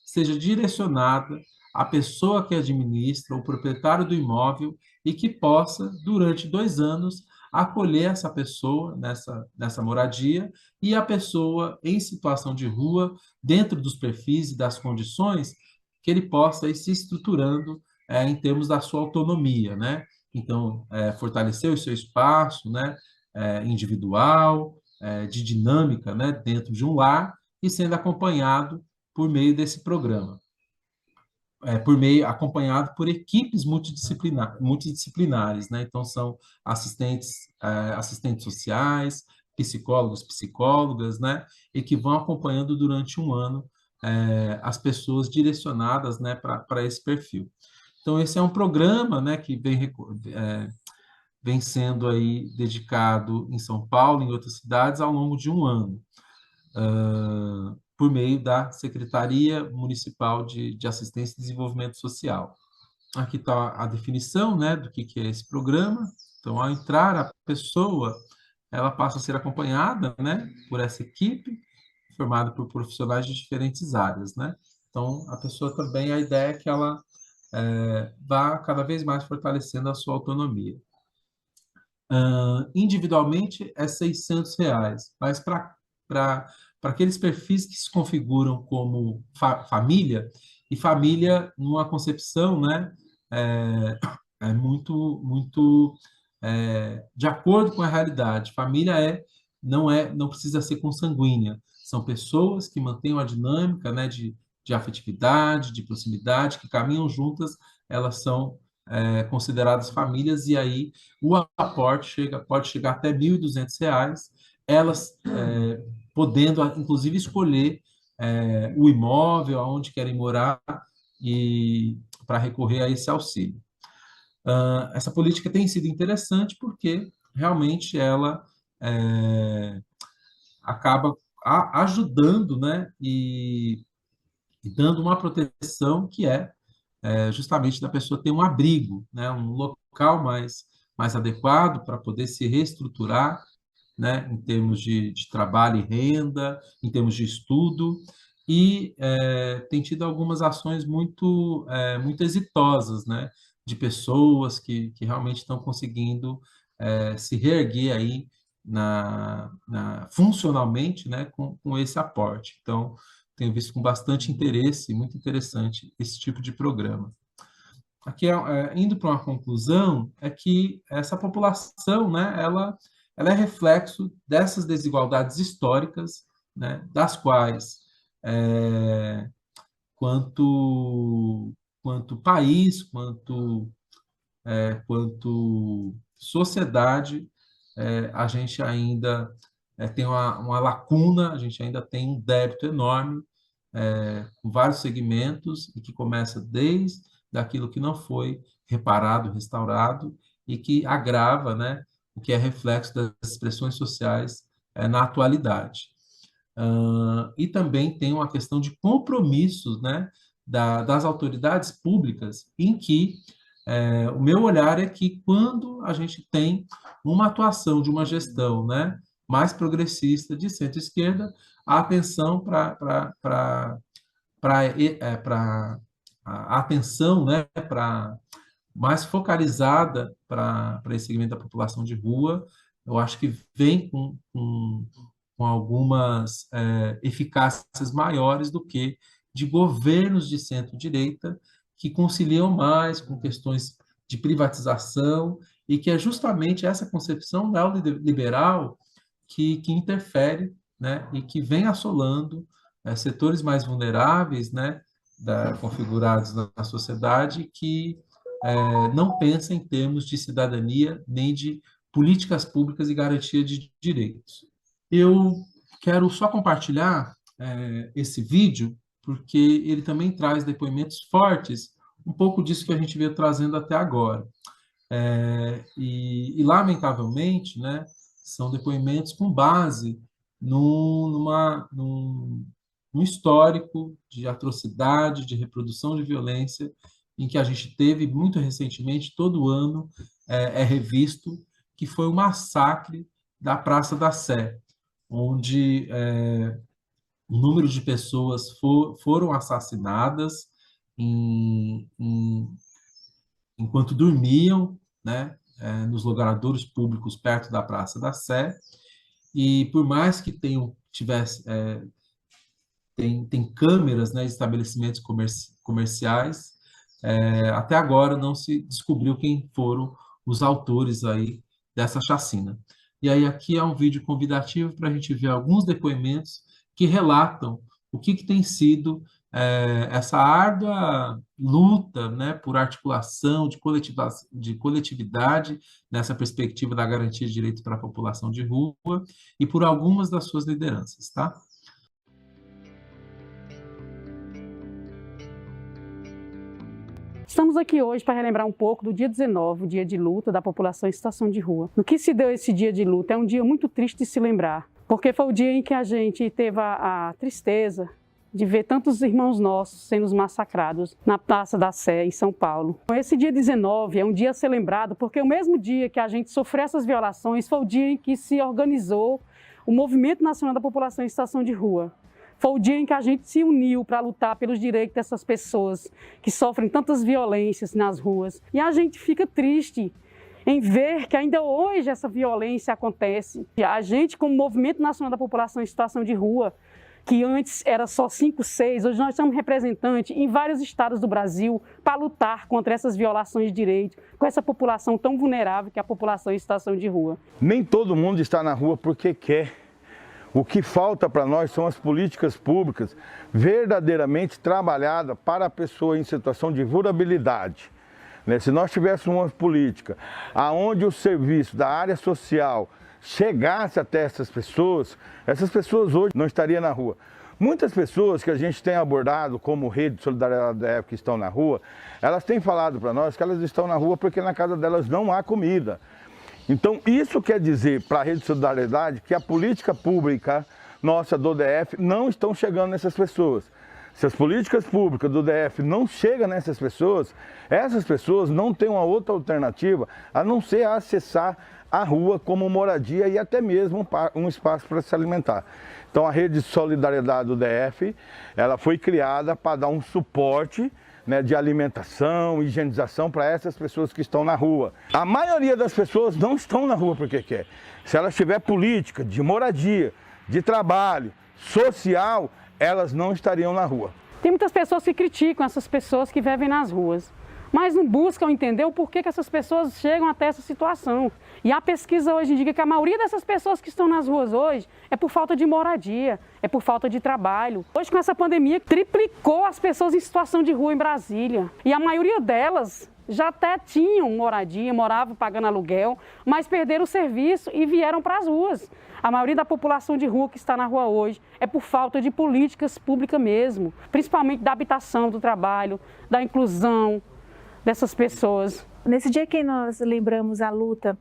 seja direcionado à pessoa que administra, o proprietário do imóvel, e que possa, durante 2 anos, acolher essa pessoa nessa moradia, e a pessoa em situação de rua, dentro dos perfis e das condições, que ele possa ir se estruturando em termos da sua autonomia, né? Então, fortalecer o seu espaço, né, individual, de dinâmica, né, dentro de um lar, e sendo acompanhado por meio desse programa. Acompanhado por equipes multidisciplinares, né? Então, são assistentes sociais, psicólogos, psicólogas, né? E que vão acompanhando durante um ano as pessoas direcionadas, né, para esse perfil. Então, esse é um programa, né, que vem sendo aí dedicado em São Paulo, em outras cidades, ao longo de um ano, por meio da Secretaria Municipal de Assistência e Desenvolvimento Social. Aqui está a definição, né, do que é esse programa. Então, ao entrar, a pessoa ela passa a ser acompanhada, né, por essa equipe, formada por profissionais de diferentes áreas, né? Então, a pessoa também, a ideia é que ela vá cada vez mais fortalecendo a sua autonomia. Individualmente é R$ 600, mas para aqueles perfis que se configuram como família, e família numa concepção, né, muito de acordo com a realidade. Família não precisa ser consanguínea, são pessoas que mantêm uma dinâmica, né, de afetividade, de proximidade, que caminham juntas, elas são consideradas famílias, e aí o aporte pode chegar até R$ 1.200, elas podendo, inclusive, escolher o imóvel, aonde querem morar, e para recorrer a esse auxílio. Essa política tem sido interessante porque realmente ela acaba ajudando, né, e dando uma proteção que é justamente da pessoa ter um abrigo, né, um local mais adequado para poder se reestruturar, né, em termos de trabalho e renda, em termos de estudo, e tem tido algumas ações muito exitosas, né, de pessoas que realmente estão conseguindo se reerguer aí funcionalmente, né, com esse aporte. Então, tenho visto com bastante interesse, muito interessante esse tipo de programa. Aqui, indo para uma conclusão, é que essa população, né, ela é reflexo dessas desigualdades históricas, né, das quais, quanto país, quanto sociedade, a gente ainda tem uma lacuna, a gente ainda tem um débito enorme com vários segmentos e que começa desde daquilo que não foi reparado, restaurado e que agrava, né, o que é reflexo das expressões sociais na atualidade. E também tem uma questão de compromissos, né, das autoridades públicas, em que o meu olhar é que quando a gente tem uma atuação de uma gestão, né, mais progressista de centro-esquerda, a atenção a atenção, né, mais focalizada para esse segmento da população de rua, eu acho que vem com algumas eficácias maiores do que de governos de centro-direita que conciliam mais com questões de privatização e que é justamente essa concepção neoliberal que interfere, né, e que vem assolando setores mais vulneráveis, né, configurados na sociedade, que não pensam em termos de cidadania nem de políticas públicas e garantia de direitos. Eu quero só compartilhar esse vídeo, porque ele também traz depoimentos fortes, um pouco disso que a gente veio trazendo até agora. E lamentavelmente, né, são depoimentos com base num histórico de atrocidade, de reprodução de violência, em que a gente teve muito recentemente, todo ano revisto, que foi o massacre da Praça da Sé, onde o número de pessoas foram assassinadas enquanto dormiam, né, nos logradouros públicos perto da Praça da Sé, e por mais que tem câmeras, né, estabelecimentos comerciais, até agora não se descobriu quem foram os autores aí dessa chacina. E aí aqui é um vídeo convidativo para a gente ver alguns depoimentos que relatam o que tem sido essa árdua luta, né, por articulação de coletividade nessa perspectiva da garantia de direitos para a população de rua e por algumas das suas lideranças, tá? Estamos aqui hoje para relembrar um pouco do dia 19, o dia de luta da população em situação de rua. No que se deu esse dia de luta? É um dia muito triste de se lembrar, porque foi o dia em que a gente teve a tristeza de ver tantos irmãos nossos sendo massacrados na Praça da Sé, em São Paulo. Esse dia 19 é um dia a ser lembrado porque o mesmo dia que a gente sofreu essas violações foi o dia em que se organizou o Movimento Nacional da População em Situação de Rua. Foi o dia em que a gente se uniu para lutar pelos direitos dessas pessoas que sofrem tantas violências nas ruas. E a gente fica triste em ver que ainda hoje essa violência acontece. A gente, como Movimento Nacional da População em Situação de Rua, que antes era só 5, 6, hoje nós somos representantes em vários estados do Brasil para lutar contra essas violações de direitos, com essa população tão vulnerável que é a população em situação de rua. Nem todo mundo está na rua porque quer. O que falta para nós são as políticas públicas verdadeiramente trabalhadas para a pessoa em situação de vulnerabilidade. Se nós tivéssemos uma política onde o serviço da área social chegasse até essas pessoas hoje não estariam na rua. Muitas pessoas que a gente tem abordado como Rede de Solidariedade que estão na rua, elas têm falado para nós que elas estão na rua porque na casa delas não há comida. Então, isso quer dizer para a Rede de Solidariedade que a política pública nossa do DF não estão chegando nessas pessoas. Se as políticas públicas do DF não chegam nessas pessoas, essas pessoas não têm uma outra alternativa a não ser acessar a rua como moradia e até mesmo um espaço para se alimentar. Então a Rede de Solidariedade do DF, ela foi criada para dar um suporte, né, de alimentação, higienização para essas pessoas que estão na rua. A maioria das pessoas não estão na rua porque quer. Se elas tiver política de moradia, de trabalho, social, elas não estariam na rua. Tem muitas pessoas que criticam essas pessoas que vivem nas ruas, mas não buscam entender o porquê que essas pessoas chegam até essa situação. E a pesquisa hoje indica que a maioria dessas pessoas que estão nas ruas hoje é por falta de moradia, é por falta de trabalho. Hoje, com essa pandemia, triplicou as pessoas em situação de rua em Brasília. E a maioria delas já até tinham moradia, moravam pagando aluguel, mas perderam o serviço e vieram para as ruas. A maioria da população de rua que está na rua hoje é por falta de políticas públicas mesmo, principalmente da habitação, do trabalho, da inclusão dessas pessoas. Nesse dia que nós lembramos a luta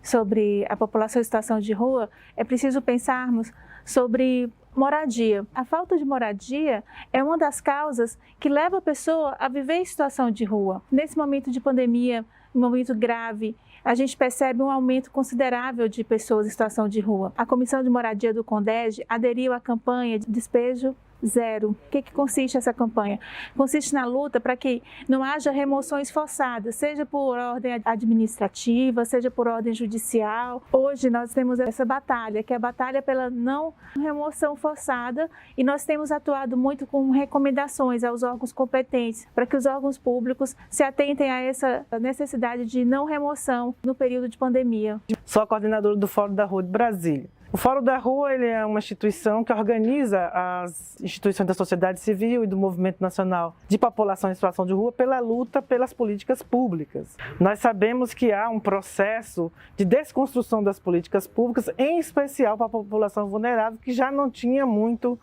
sobre a população em situação de rua, é preciso pensarmos sobre moradia. A falta de moradia é uma das causas que leva a pessoa a viver em situação de rua. Nesse momento de pandemia, um momento grave, a gente percebe um aumento considerável de pessoas em situação de rua. A Comissão de Moradia do CONDEG aderiu à campanha de despejo zero. O que consiste essa campanha? Consiste na luta para que não haja remoções forçadas, seja por ordem administrativa, seja por ordem judicial. Hoje nós temos essa batalha, que é a batalha pela não remoção forçada, e nós temos atuado muito com recomendações aos órgãos competentes para que os órgãos públicos se atentem a essa necessidade de não remoção no período de pandemia. Sou a coordenadora do Fórum da Rua de Brasília. O Fórum da Rua ele é uma instituição que organiza as instituições da sociedade civil e do movimento nacional de população em situação de rua pela luta pelas políticas públicas. Nós sabemos que há um processo de desconstrução das políticas públicas, em especial para a população vulnerável, que já não tinha muito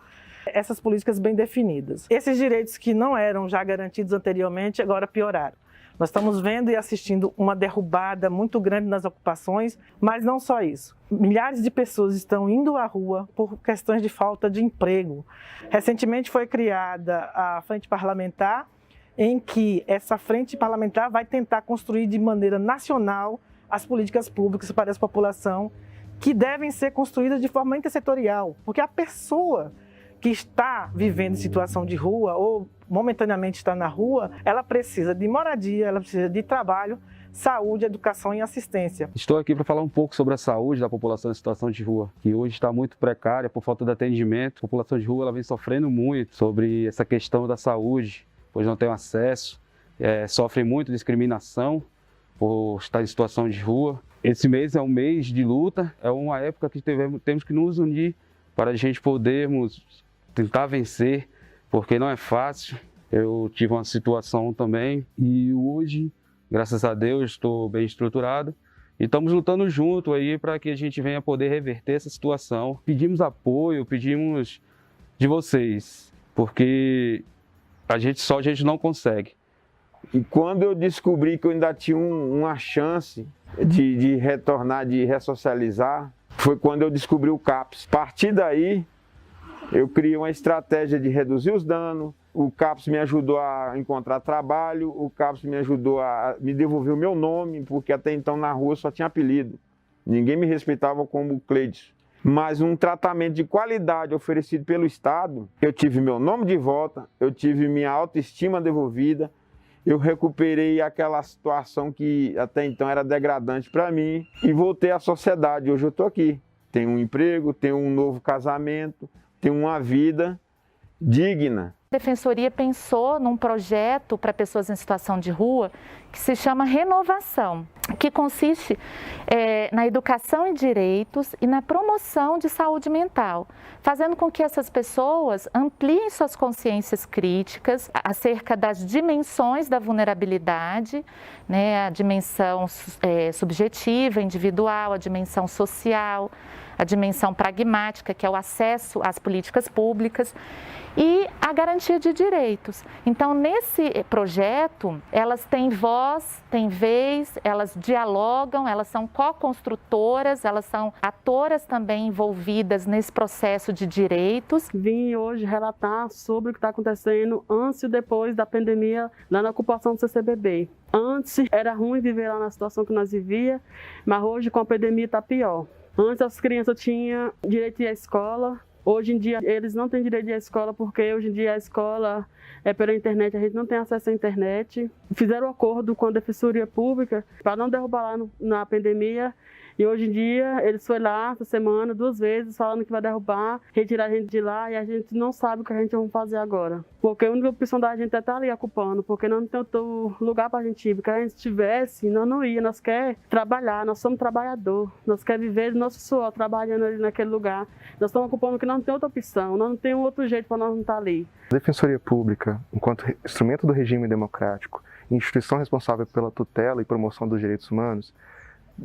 essas políticas bem definidas. Esses direitos que não eram já garantidos anteriormente, agora pioraram. Nós estamos vendo e assistindo uma derrubada muito grande nas ocupações, mas não só isso. Milhares de pessoas estão indo à rua por questões de falta de emprego. Recentemente foi criada a Frente Parlamentar, em que essa Frente Parlamentar vai tentar construir de maneira nacional as políticas públicas para essa população, que devem ser construídas de forma intersetorial, porque a pessoa que está vivendo em situação de rua ou momentaneamente está na rua, ela precisa de moradia, ela precisa de trabalho, saúde, educação e assistência. Estou aqui para falar um pouco sobre a saúde da população em situação de rua, que hoje está muito precária por falta de atendimento. A população de rua ela vem sofrendo muito sobre essa questão da saúde, pois não tem acesso, sofre muito discriminação por estar em situação de rua. Esse mês é um mês de luta, é uma época que temos que nos unir para a gente podermos tentar vencer, porque não é fácil. Eu tive uma situação também e hoje, graças a Deus, estou bem estruturado e estamos lutando junto aí para que a gente venha poder reverter essa situação. Pedimos apoio, pedimos de vocês, porque a gente não consegue. E quando eu descobri que eu ainda tinha uma chance de retornar, de ressocializar, foi quando eu descobri o CAPS. A partir daí, eu criei uma estratégia de reduzir os danos, o CAPS me ajudou a encontrar trabalho, o CAPS me ajudou a me devolver o meu nome, porque até então na rua só tinha apelido. Ninguém me respeitava como Cleides. Mas um tratamento de qualidade oferecido pelo Estado, eu tive meu nome de volta, eu tive minha autoestima devolvida, eu recuperei aquela situação que até então era degradante para mim e voltei à sociedade. Hoje eu estou aqui, tenho um emprego, tenho um novo casamento, tenho uma vida digna. A Defensoria pensou num projeto para pessoas em situação de rua que se chama Renovação, que consiste na educação em direitos e na promoção de saúde mental, fazendo com que essas pessoas ampliem suas consciências críticas acerca das dimensões da vulnerabilidade, né, a dimensão subjetiva, individual, a dimensão social, a dimensão pragmática, que é o acesso às políticas públicas, e a garantia garantia de direitos. Então, nesse projeto, elas têm voz, têm vez, elas dialogam, elas são co-construtoras, elas são atoras também envolvidas nesse processo de direitos. Vim hoje relatar sobre o que está acontecendo antes e depois da pandemia lá na ocupação do CCBB. Antes era ruim viver lá na situação que nós vivíamos, mas hoje com a pandemia está pior. Antes as crianças tinham direito de ir à escola. Hoje em dia eles não têm direito de ir à escola porque hoje em dia a escola é pela internet, a gente não tem acesso à internet. Fizeram um acordo com a Defensoria Pública para não derrubar lá na pandemia e hoje em dia eles foram lá essa semana 2 vezes falando que vai derrubar, retirar a gente de lá e a gente não sabe o que a gente vai fazer agora. Porque a única opção da gente é estar ali ocupando, porque não tem outro lugar para a gente ir. Porque se a gente tivesse, nós não ia, nós queremos trabalhar, nós somos trabalhadores, nós queremos viver do nosso suor trabalhando ali naquele lugar. Nós estamos ocupando porque não tem outra opção, nós não temos outro jeito para nós não estar ali. A Defensoria Pública, enquanto instrumento do regime democrático, instituição responsável pela tutela e promoção dos direitos humanos,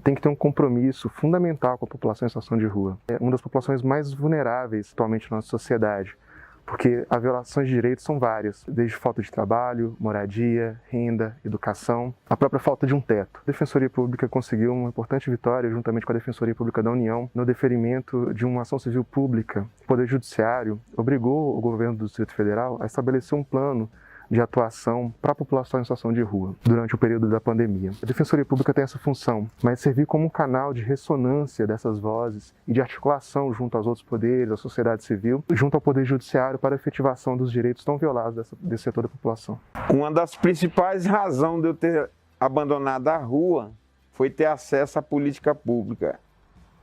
tem que ter um compromisso fundamental com a população em situação de rua. É uma das populações mais vulneráveis atualmente na nossa sociedade, porque as violações de direitos são várias, desde falta de trabalho, moradia, renda, educação, a própria falta de um teto. A Defensoria Pública conseguiu uma importante vitória, juntamente com a Defensoria Pública da União, no deferimento de uma ação civil pública. O Poder Judiciário obrigou o governo do Distrito Federal a estabelecer um plano de atuação para a população em situação de rua durante o período da pandemia. A Defensoria Pública tem essa função, mas servir como um canal de ressonância dessas vozes e de articulação junto aos outros poderes, à sociedade civil, junto ao Poder Judiciário para a efetivação dos direitos tão violados desse setor da população. Uma das principais razões de eu ter abandonado a rua foi ter acesso à política pública.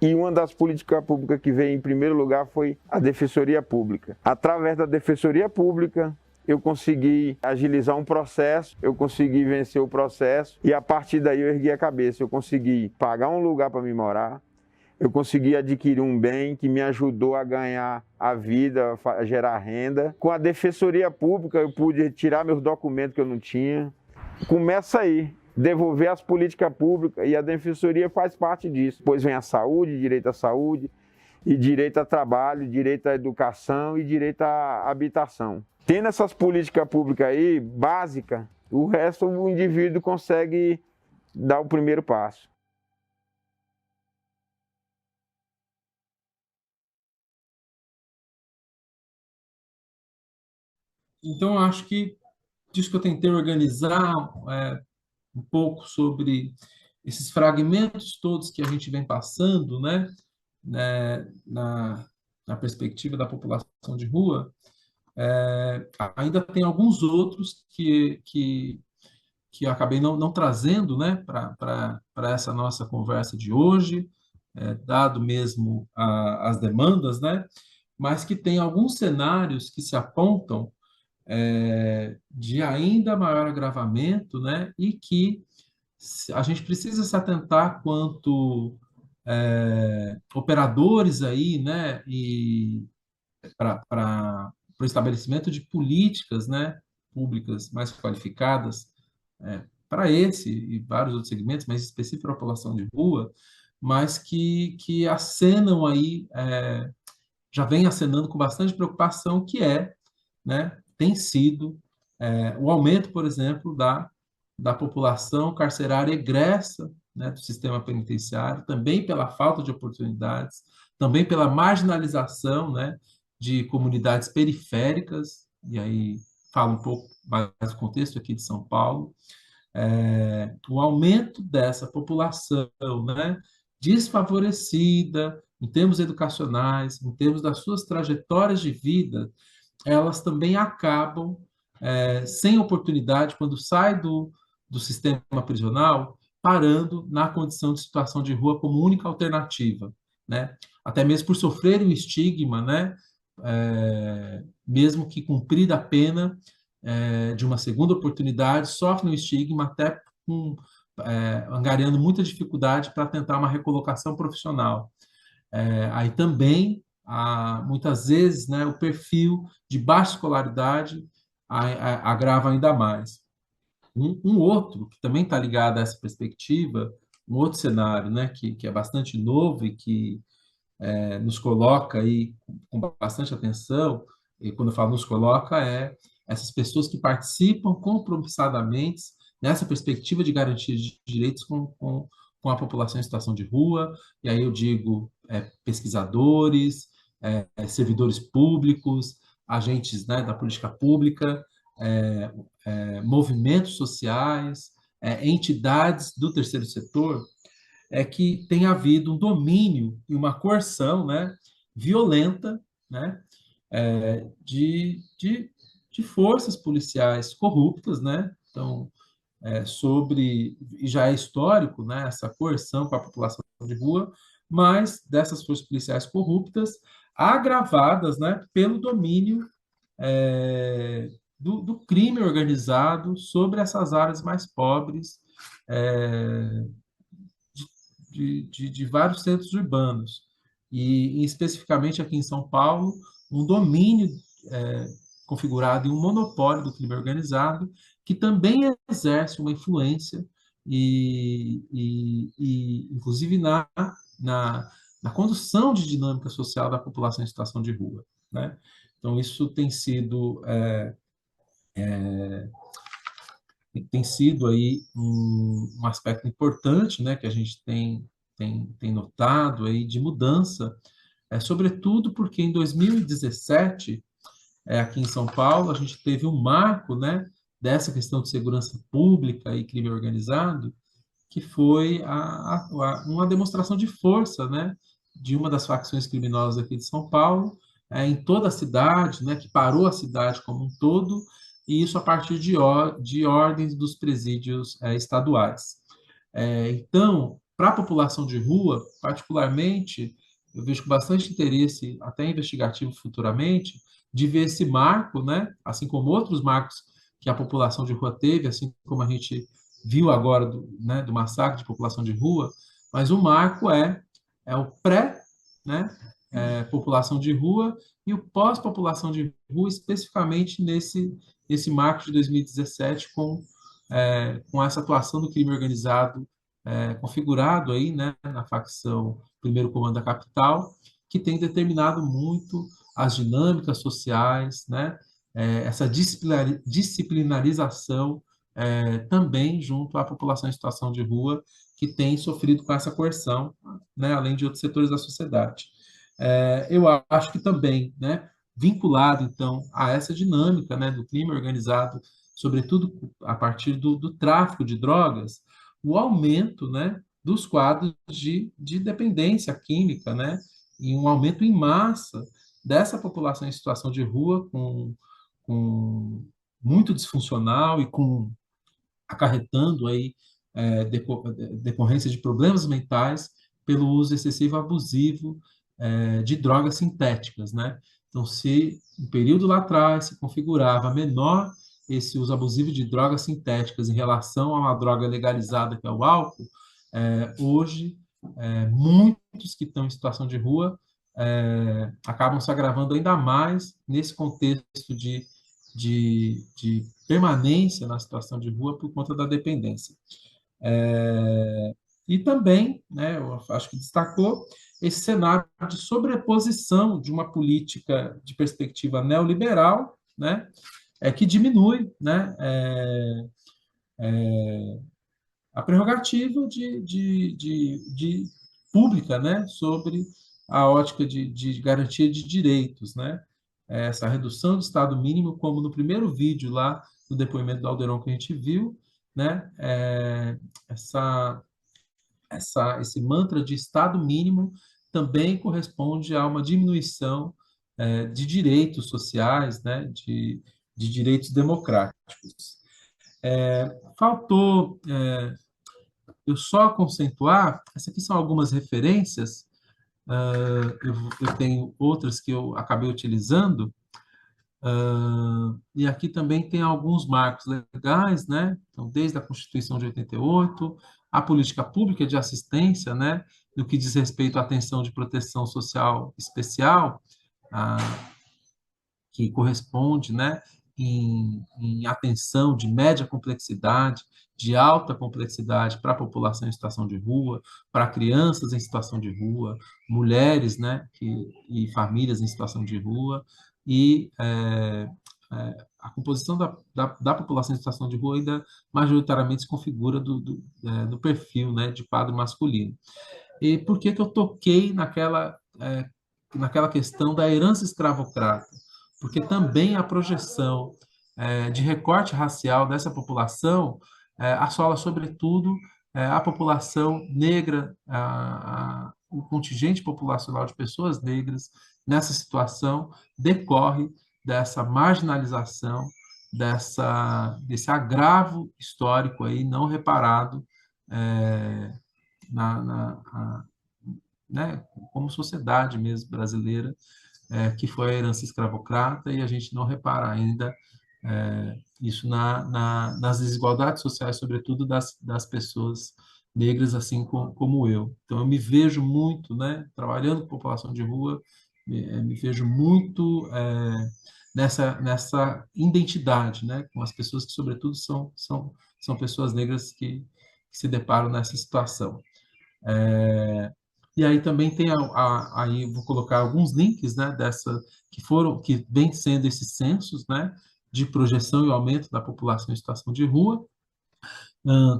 E uma das políticas públicas que veio em primeiro lugar foi a Defensoria Pública. Através da Defensoria Pública, eu consegui agilizar um processo, eu consegui vencer o processo e a partir daí eu ergui a cabeça. Eu consegui pagar um lugar para me morar, eu consegui adquirir um bem que me ajudou a ganhar a vida, a gerar renda. Com a Defensoria Pública eu pude tirar meus documentos que eu não tinha. Começa aí, devolver as políticas públicas e a Defensoria faz parte disso. Depois vem a saúde, direito à saúde, e direito a trabalho, direito à educação e direito à habitação. Tendo essas políticas públicas aí, básicas, o resto o indivíduo consegue dar o primeiro passo. Então, acho que disso que eu tentei organizar um pouco sobre esses fragmentos todos que a gente vem passando, né, na perspectiva da população de rua. Ainda tem alguns outros que eu acabei não trazendo, né, para essa nossa conversa de hoje, dado mesmo as demandas, né, mas que tem alguns cenários que se apontam de ainda maior agravamento, né, e que a gente precisa se atentar quanto operadores aí, né, e para o estabelecimento de políticas, né, públicas mais qualificadas para esse e vários outros segmentos, mas específico para a população de rua, mas que acenam aí, já vem acenando com bastante preocupação, que né, tem sido o aumento, por exemplo, da população carcerária egressa, né, do sistema penitenciário, também pela falta de oportunidades, também pela marginalização, né, de comunidades periféricas, e aí falo um pouco mais do contexto aqui de São Paulo, o aumento dessa população, né, desfavorecida em termos educacionais, em termos das suas trajetórias de vida, elas também acabam sem oportunidade, quando sai do sistema prisional, parando na condição de situação de rua como única alternativa, né? Até mesmo por sofrerem o estigma, né? Mesmo que cumprida a pena de uma segunda oportunidade, sofrem o estigma até angariando muita dificuldade para tentar uma recolocação profissional. Aí também, muitas vezes, né, o perfil de baixa escolaridade agrava ainda mais. Um outro, que também está ligado a essa perspectiva, um outro cenário, né, que é bastante novo e que nos coloca aí com bastante atenção, e quando eu falo nos coloca, é essas pessoas que participam compromissadamente nessa perspectiva de garantia de direitos com a população em situação de rua, e aí eu digo pesquisadores, servidores públicos, agentes, né, da política pública, movimentos sociais, entidades do terceiro setor, é que tem havido um domínio e uma coerção, né, violenta, né, de forças policiais corruptas, né? Então, e já é histórico, né, essa coerção com a população de rua, mas dessas forças policiais corruptas, agravadas, né, pelo domínio do crime organizado sobre essas áreas mais pobres de vários centros urbanos. E, especificamente aqui em São Paulo, um domínio configurado em um monopólio do crime organizado, que também exerce uma influência, inclusive na condução de dinâmica social da população em situação de rua, né? Então, isso tem sido aí um aspecto importante, né, que a gente tem notado aí de mudança, sobretudo porque em 2017, aqui em São Paulo, a gente teve um marco, né, dessa questão de segurança pública e crime organizado, que foi uma demonstração de força, né, de uma das facções criminosas aqui de São Paulo, em toda a cidade, né, que parou a cidade como um todo, e isso a partir de ordens dos presídios estaduais. Então, para a população de rua, particularmente, eu vejo com bastante interesse, até investigativo futuramente, de ver esse marco, né, assim como outros marcos que a população de rua teve, assim como a gente viu agora do massacre de população de rua, mas o marco é o pré, né, população de rua e o pós-população de rua, especificamente nesse marco de 2017 com essa atuação do crime organizado configurado aí, né, na facção Primeiro Comando da Capital, que tem determinado muito as dinâmicas sociais, né, essa disciplinarização também junto à população em situação de rua, que tem sofrido com essa coerção, né, além de outros setores da sociedade. Eu acho que também, né, vinculado, então, a essa dinâmica, né, do crime organizado, sobretudo a partir do tráfico de drogas, o aumento, né, dos quadros de dependência química, né, e um aumento em massa dessa população em situação de rua, com muito disfuncional e acarretando aí decorrência de problemas mentais pelo uso excessivo e abusivo de drogas sintéticas, né? Então, se no período lá atrás se configurava menor esse uso abusivo de drogas sintéticas em relação a uma droga legalizada, que é o álcool, hoje, muitos que estão em situação de rua acabam se agravando ainda mais nesse contexto de permanência na situação de rua por conta da dependência. E também, né, eu acho que destacou esse cenário de sobreposição de uma política de perspectiva neoliberal, né, que diminui, né, a prerrogativa de pública, né, sobre a ótica de garantia de direitos, né, essa redução do Estado mínimo, como no primeiro vídeo lá do depoimento do Alderon que a gente viu, né, esse mantra de Estado mínimo também corresponde a uma diminuição de direitos sociais, né, de direitos democráticos. Faltou eu só conceituar, essas aqui são algumas referências, eu tenho outras que eu acabei utilizando, e aqui também tem alguns marcos legais, né? Então, desde a Constituição de 88, a política pública de assistência, né, no que diz respeito à atenção de proteção social especial, que corresponde, né, em atenção de média complexidade, de alta complexidade para a população em situação de rua, para crianças em situação de rua, mulheres, né, e famílias em situação de rua, e a composição da população em situação de rua ainda majoritariamente se configura do perfil, né, de quadro masculino. E por que eu toquei naquela questão da herança escravocrata? Porque também a projeção de recorte racial dessa população assola, sobretudo, a população negra, o contingente populacional de pessoas negras nessa situação decorre dessa marginalização, desse agravo histórico aí não reparado né, como sociedade mesmo brasileira, que foi a herança escravocrata, e a gente não repara ainda isso nas desigualdades sociais, sobretudo das pessoas negras, assim como eu. Então, eu me vejo muito, né, trabalhando com população de rua, me vejo muito nessa identidade, né, com as pessoas que, sobretudo, são pessoas negras que se deparam nessa situação. E aí também tem aí vou colocar alguns links, né, que vem sendo esses censos, né, de projeção e aumento da população em situação de rua.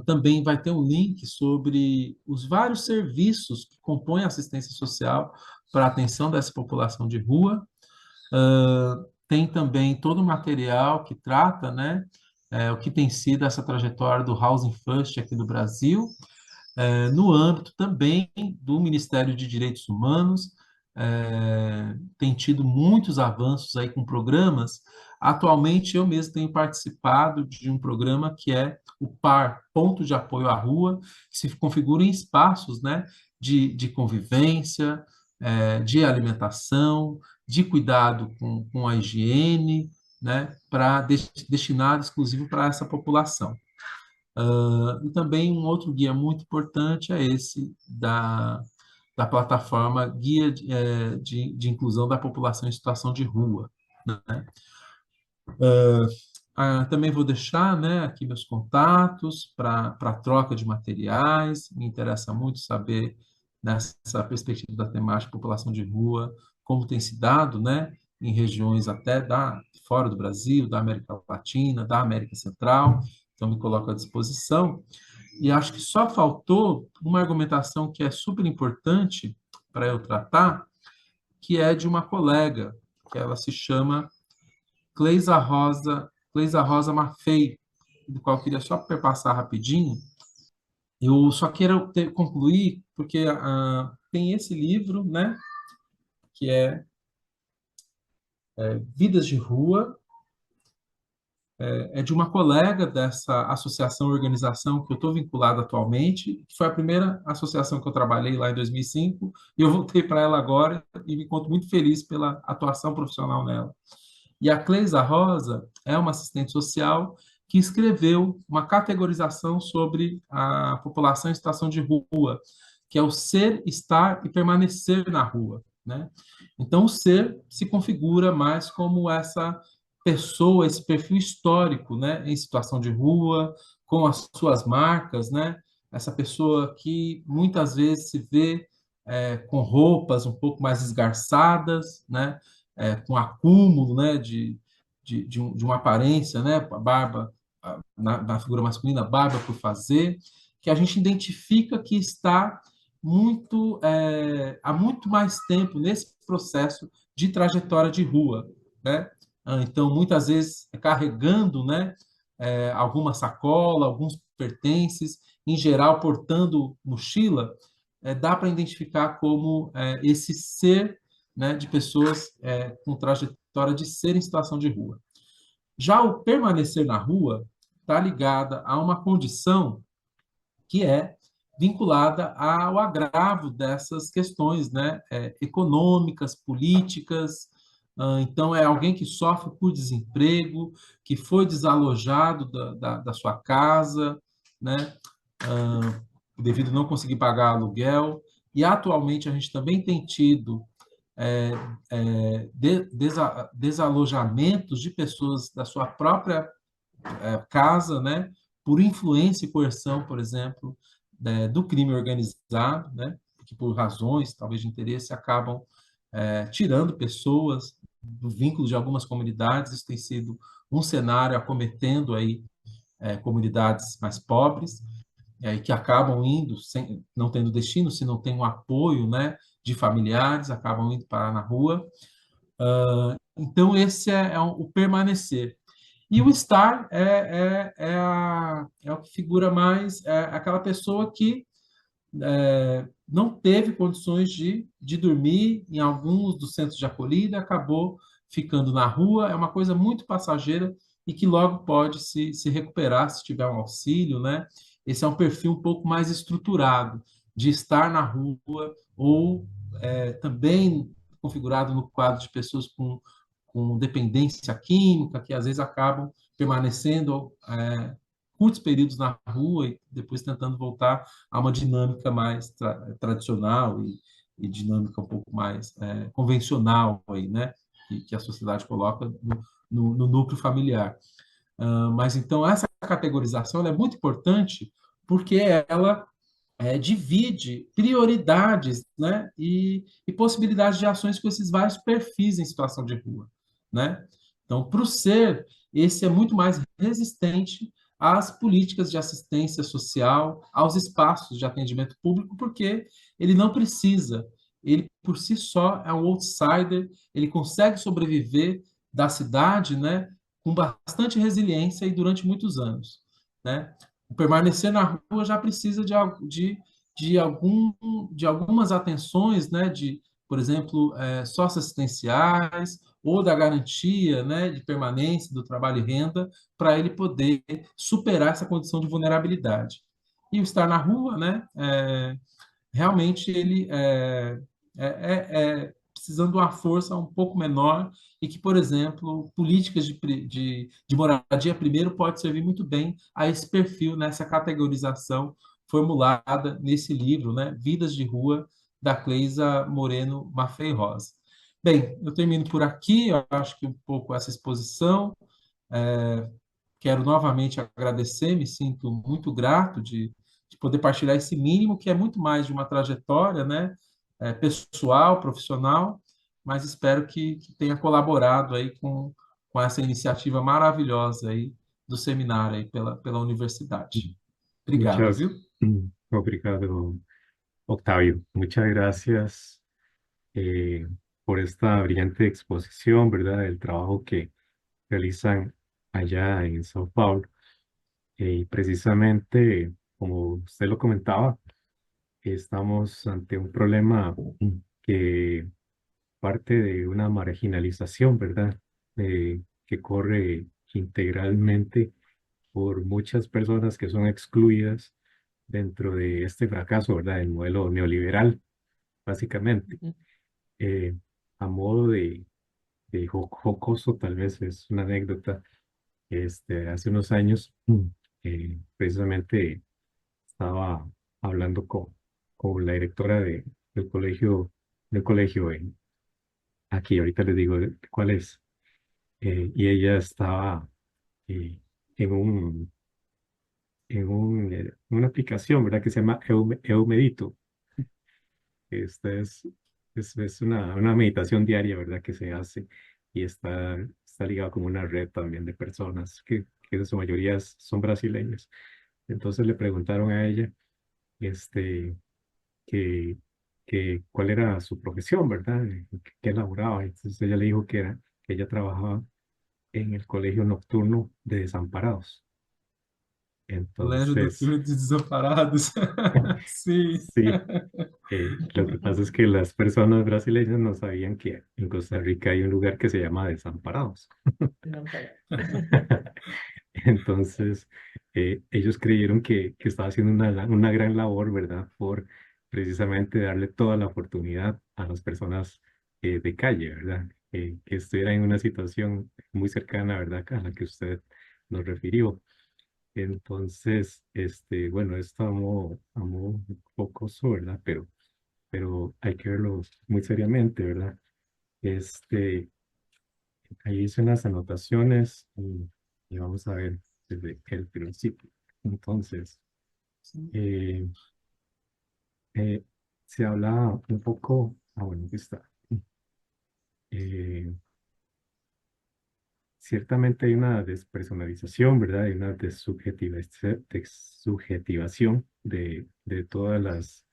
Também vai ter um link sobre os vários serviços que compõem a assistência social para a atenção dessa população de rua. Tem também todo o material que trata, né, o que tem sido essa trajetória do Housing First aqui do Brasil, no âmbito também do Ministério de Direitos Humanos, tem tido muitos avanços aí com programas. Atualmente, eu mesmo tenho participado de um programa que é o PAR, Ponto de Apoio à Rua, que se configura em espaços, né, de convivência, de alimentação, de cuidado com a higiene, né, destinado exclusivo para essa população. E também um outro guia muito importante é esse da plataforma Guia de Inclusão da População em Situação de Rua, né? Também vou deixar, né, aqui meus contatos para troca de materiais. Me interessa muito saber, nessa perspectiva da temática população de rua, como tem se dado, né, em regiões até fora do Brasil, da América Latina, da América Central. Então, me coloco à disposição. E acho que só faltou uma argumentação que é super importante para eu tratar, que é de uma colega, que ela se chama Cleisa Rosa Maffei, do qual eu queria só perpassar rapidinho. Eu só quero concluir, porque tem esse livro, né, que é Vidas de Rua, de uma colega dessa associação, organização que eu estou vinculado atualmente, que foi a primeira associação que eu trabalhei lá em 2005, e eu voltei para ela agora e me conto muito feliz pela atuação profissional nela. E a Cleisa Rosa é uma assistente social que escreveu uma categorização sobre a população em situação de rua, que é o ser, estar e permanecer na rua, né? Então, o ser se configura mais como essa pessoa, esse perfil histórico, né, em situação de rua, com as suas marcas, né? Essa pessoa que muitas vezes se vê com roupas um pouco mais esgarçadas, né? Com acúmulo, né, de uma aparência, né, a barba, na figura masculina, barba por fazer, que a gente identifica que está há muito mais tempo nesse processo de trajetória de rua, né? Então, muitas vezes, carregando, né, alguma sacola, alguns pertences, em geral, portando mochila, dá para identificar como esse ser, né, de pessoas com trajetória de ser em situação de rua. Já o permanecer na rua está ligada a uma condição que é vinculada ao agravo dessas questões, né, econômicas, políticas. Então, é alguém que sofre por desemprego, que foi desalojado da sua casa, né, devido a não conseguir pagar aluguel. E, atualmente, a gente também tem tido desalojamentos de pessoas da sua própria casa, né, por influência e coerção, por exemplo, do crime organizado, né, que por razões, talvez de interesse, acabam tirando pessoas do vínculo de algumas comunidades. Isso tem sido um cenário acometendo aí comunidades mais pobres, que acabam indo, não tendo destino, se não tem um apoio, né, de familiares, acabam indo parar na rua. Então, esse é o permanecer. E o estar é o que figura mais, aquela pessoa que não teve condições de dormir em alguns dos centros de acolhida, acabou ficando na rua, é uma coisa muito passageira e que logo pode se recuperar se tiver um auxílio, né? Esse é um perfil um pouco mais estruturado de estar na rua ou também configurado no quadro de pessoas com dependência química, que às vezes acabam permanecendo curtos períodos na rua e depois tentando voltar a uma dinâmica mais tradicional e dinâmica um pouco mais convencional aí, né? Que a sociedade coloca no núcleo familiar. Mas então essa categorização ela é muito importante porque ela divide prioridades, né, e possibilidades de ações com esses vários perfis em situação de rua, né? Então, para o ser, esse é muito mais resistente às políticas de assistência social, aos espaços de atendimento público, porque ele não precisa, ele por si só é um outsider, ele consegue sobreviver da cidade, né, com bastante resiliência e durante muitos anos, né? O permanecer na rua já precisa de algumas atenções, né, por exemplo, socioassistenciais ou da garantia, né, de permanência do trabalho e renda para ele poder superar essa condição de vulnerabilidade. E o estar na rua, né, realmente ele precisando de uma força um pouco menor e que, por exemplo, políticas de moradia primeiro pode servir muito bem a esse perfil, nessa categorização formulada nesse livro, né, Vidas de Rua, da Cleisa Moreno Maffei Rosa. Bem, eu termino por aqui, eu acho que um pouco essa exposição. Quero novamente agradecer, me sinto muito grato de poder partilhar esse mínimo, que é muito mais de uma trajetória, né, pessoal, profissional, mas espero que tenha colaborado aí com essa iniciativa maravilhosa aí do seminário aí pela universidade. Obrigado, viu? Obrigado, Octavio. Muchas gracias eh, por esta brillante exposición, ¿verdad? El trabajo que realizan allá en Sao Paulo. Y precisamente, como usted lo comentaba, estamos ante un problema que parte de una marginalización, ¿verdad? Que corre integralmente por muchas personas que son excluidas dentro de este fracaso, ¿verdad? Del modelo neoliberal, básicamente. Eh, a modo de jocoso, tal vez es una anécdota. Hace unos años, precisamente estaba hablando con la directora del colegio aquí, ahorita les digo cuál es. Y ella estaba eh, en una aplicación, ¿verdad? Que se llama Eumedito. Esta es una meditación diaria, ¿verdad? Que se hace y está ligado como una red también de personas que en su mayoría son brasileños. Entonces le preguntaron a ella este, que, cuál era su profesión, ¿verdad? ¿Qué elaboraba? Entonces ella le dijo que ella trabajaba en el colegio nocturno de desamparados. Colégio Entonces, Noturno de Desamparados. Sí. sí, lo que pasa es que las personas brasileñas no sabían que en Costa Rica hay un lugar que se llama Desamparados. Entonces, ellos creyeron que estaba haciendo una gran labor, ¿verdad? Por precisamente darle toda la oportunidad a las personas de calle, ¿verdad? Que estuvieran en una situación muy cercana, ¿verdad? A la que usted nos refirió. Entonces, bueno, esto amo un poco eso, ¿verdad? Pero hay que verlo muy seriamente, ¿verdad? Ahí hice unas anotaciones y vamos a ver desde el principio. Entonces, eh, se habla un poco, bueno, aquí está. ciertamente hay una despersonalización, ¿verdad? Hay una desubjetivación de todas las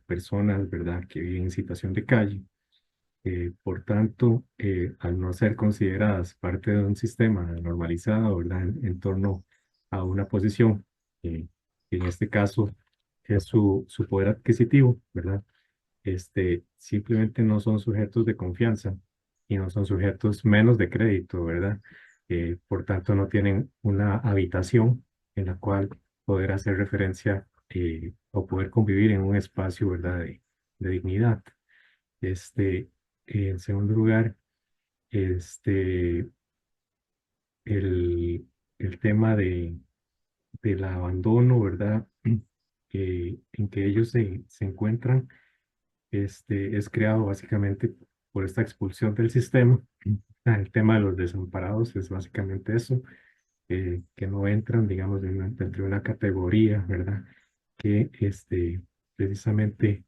personas, ¿verdad? Que viven en situación de calle. Por tanto, al no ser consideradas parte de un sistema normalizado, ¿verdad? En torno a una posición, que en este caso es su poder adquisitivo, ¿verdad? Simplemente no son sujetos de confianza y no son sujetos menos de crédito, ¿verdad? Por tanto, no tienen una habitación en la cual poder hacer referencia o poder convivir en un espacio, ¿verdad? De dignidad. Este, en segundo lugar, este, el tema del abandono, ¿verdad? En que ellos se encuentran, es creado básicamente por esta expulsión del sistema. El tema de los desamparados es básicamente eso, que no entran, digamos, dentro de una categoría, ¿verdad? Que precisamente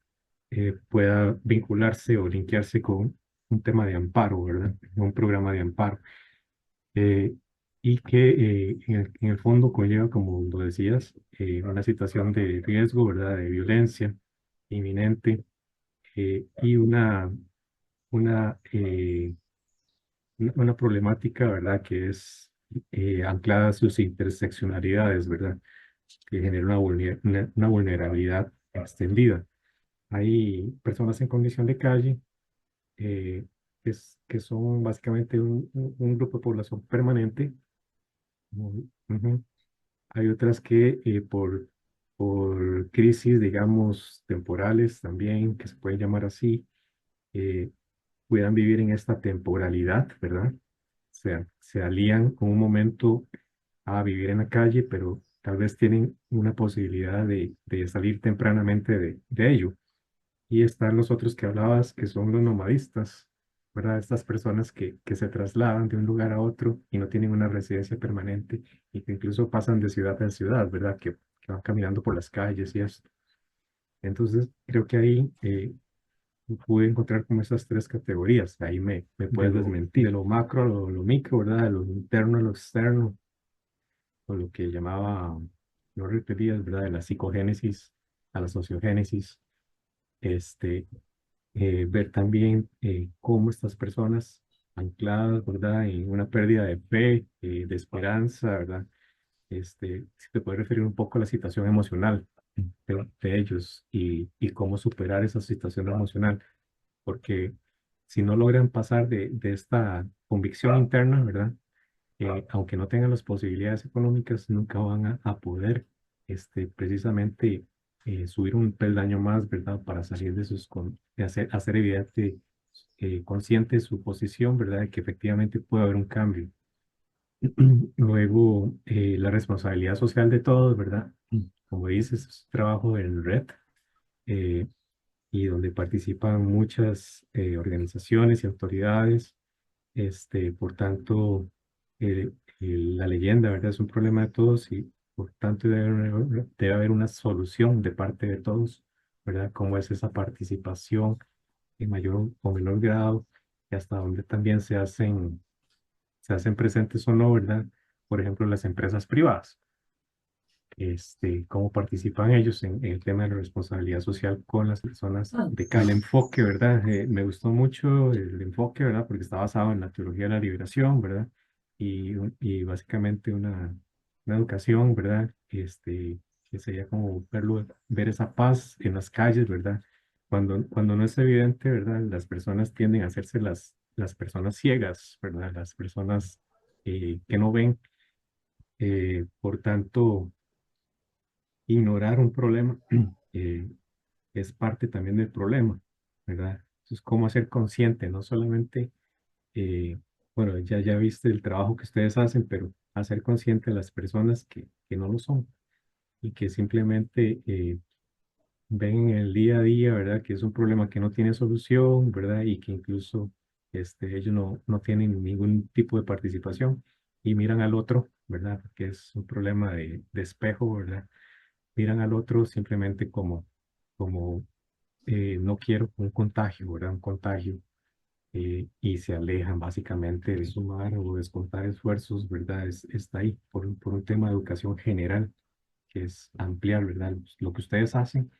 pueda vincularse o linkearse con un tema de amparo, ¿verdad? Un programa de amparo. Eh, y que en el fondo conlleva, como lo decías, una situación de riesgo, ¿verdad? De violencia inminente, y una, eh, una problemática, ¿verdad? Que es anclada a sus interseccionalidades, ¿verdad? Que genera una vulnerabilidad extendida. Hay personas en condición de calle, que son básicamente un grupo de población permanente. Ujú. Hay otras que por crisis, digamos, temporales también, que se pueden llamar así, eh, puedan vivir en esta temporalidad, ¿verdad? Se alían con un momento a vivir en la calle, pero tal vez tienen una posibilidad de salir tempranamente de ello. Y están los otros que hablabas, que son los nomadistas, ¿verdad? Estas personas que se trasladan de un lugar a otro y no tienen una residencia permanente y que incluso pasan de ciudad a ciudad, ¿verdad? Que van caminando por las calles y esto. Entonces, creo que ahí pude encontrar como esas tres categorías. Ahí me puedes desmentir. De lo macro a lo micro, ¿verdad? De lo interno a lo externo, o lo que llamaba, no repetías, ¿verdad? De la psicogénesis a la sociogénesis. Este, Ver también cómo estas personas ancladas, ¿verdad? En una pérdida de fe, de esperanza, ¿verdad? Si te puedes referir un poco a la situación emocional de ellos y cómo superar esa situación emocional, porque si no logran pasar de esta convicción interna, ¿verdad? Aunque no tengan las posibilidades económicas, nunca van a poder precisamente subir un peldaño más, ¿verdad? Para salir de hacer evidente, consciente su posición, ¿verdad? De que efectivamente puede haber un cambio. Luego, la responsabilidad social de todos, ¿verdad? Como dices, es un trabajo en red, eh, y donde participan muchas organizaciones y autoridades. Por tanto, eh, la leyenda, ¿verdad? Es un problema de todos y por tanto debe haber una solución de parte de todos, ¿verdad? Cómo es esa participación en mayor o menor grado y hasta donde también se hacen presentes o no, ¿verdad? Por ejemplo, las empresas privadas. Cómo participan ellos en el tema de la responsabilidad social con las personas de calle. El enfoque, ¿verdad? Me gustó mucho el enfoque, ¿verdad? Porque está basado en la teología de la liberación, ¿verdad? Y básicamente una educación, ¿verdad? Que sería como ver esa paz en las calles, ¿verdad? Cuando no es evidente, ¿verdad? Las personas tienden a hacerse las personas ciegas, ¿verdad? Las personas que no ven. Por tanto, ignorar un problema eh, es parte también del problema, ¿verdad? Entonces, ¿cómo hacer consciente? No solamente, bueno, ya viste el trabajo que ustedes hacen, pero hacer consciente a las personas que no lo son y que simplemente ven en el día a día, ¿verdad? Que es un problema que no tiene solución, ¿verdad? Y que incluso ellos no tienen ningún tipo de participación y miran al otro, ¿verdad? Que es un problema de espejo, ¿verdad? Miran al otro simplemente como no quiero un contagio, ¿verdad? Un contagio. y se alejan básicamente de sumar o descontar esfuerzos, ¿verdad? Está ahí por un tema de educación general, que es ampliar, ¿verdad? Lo que ustedes hacen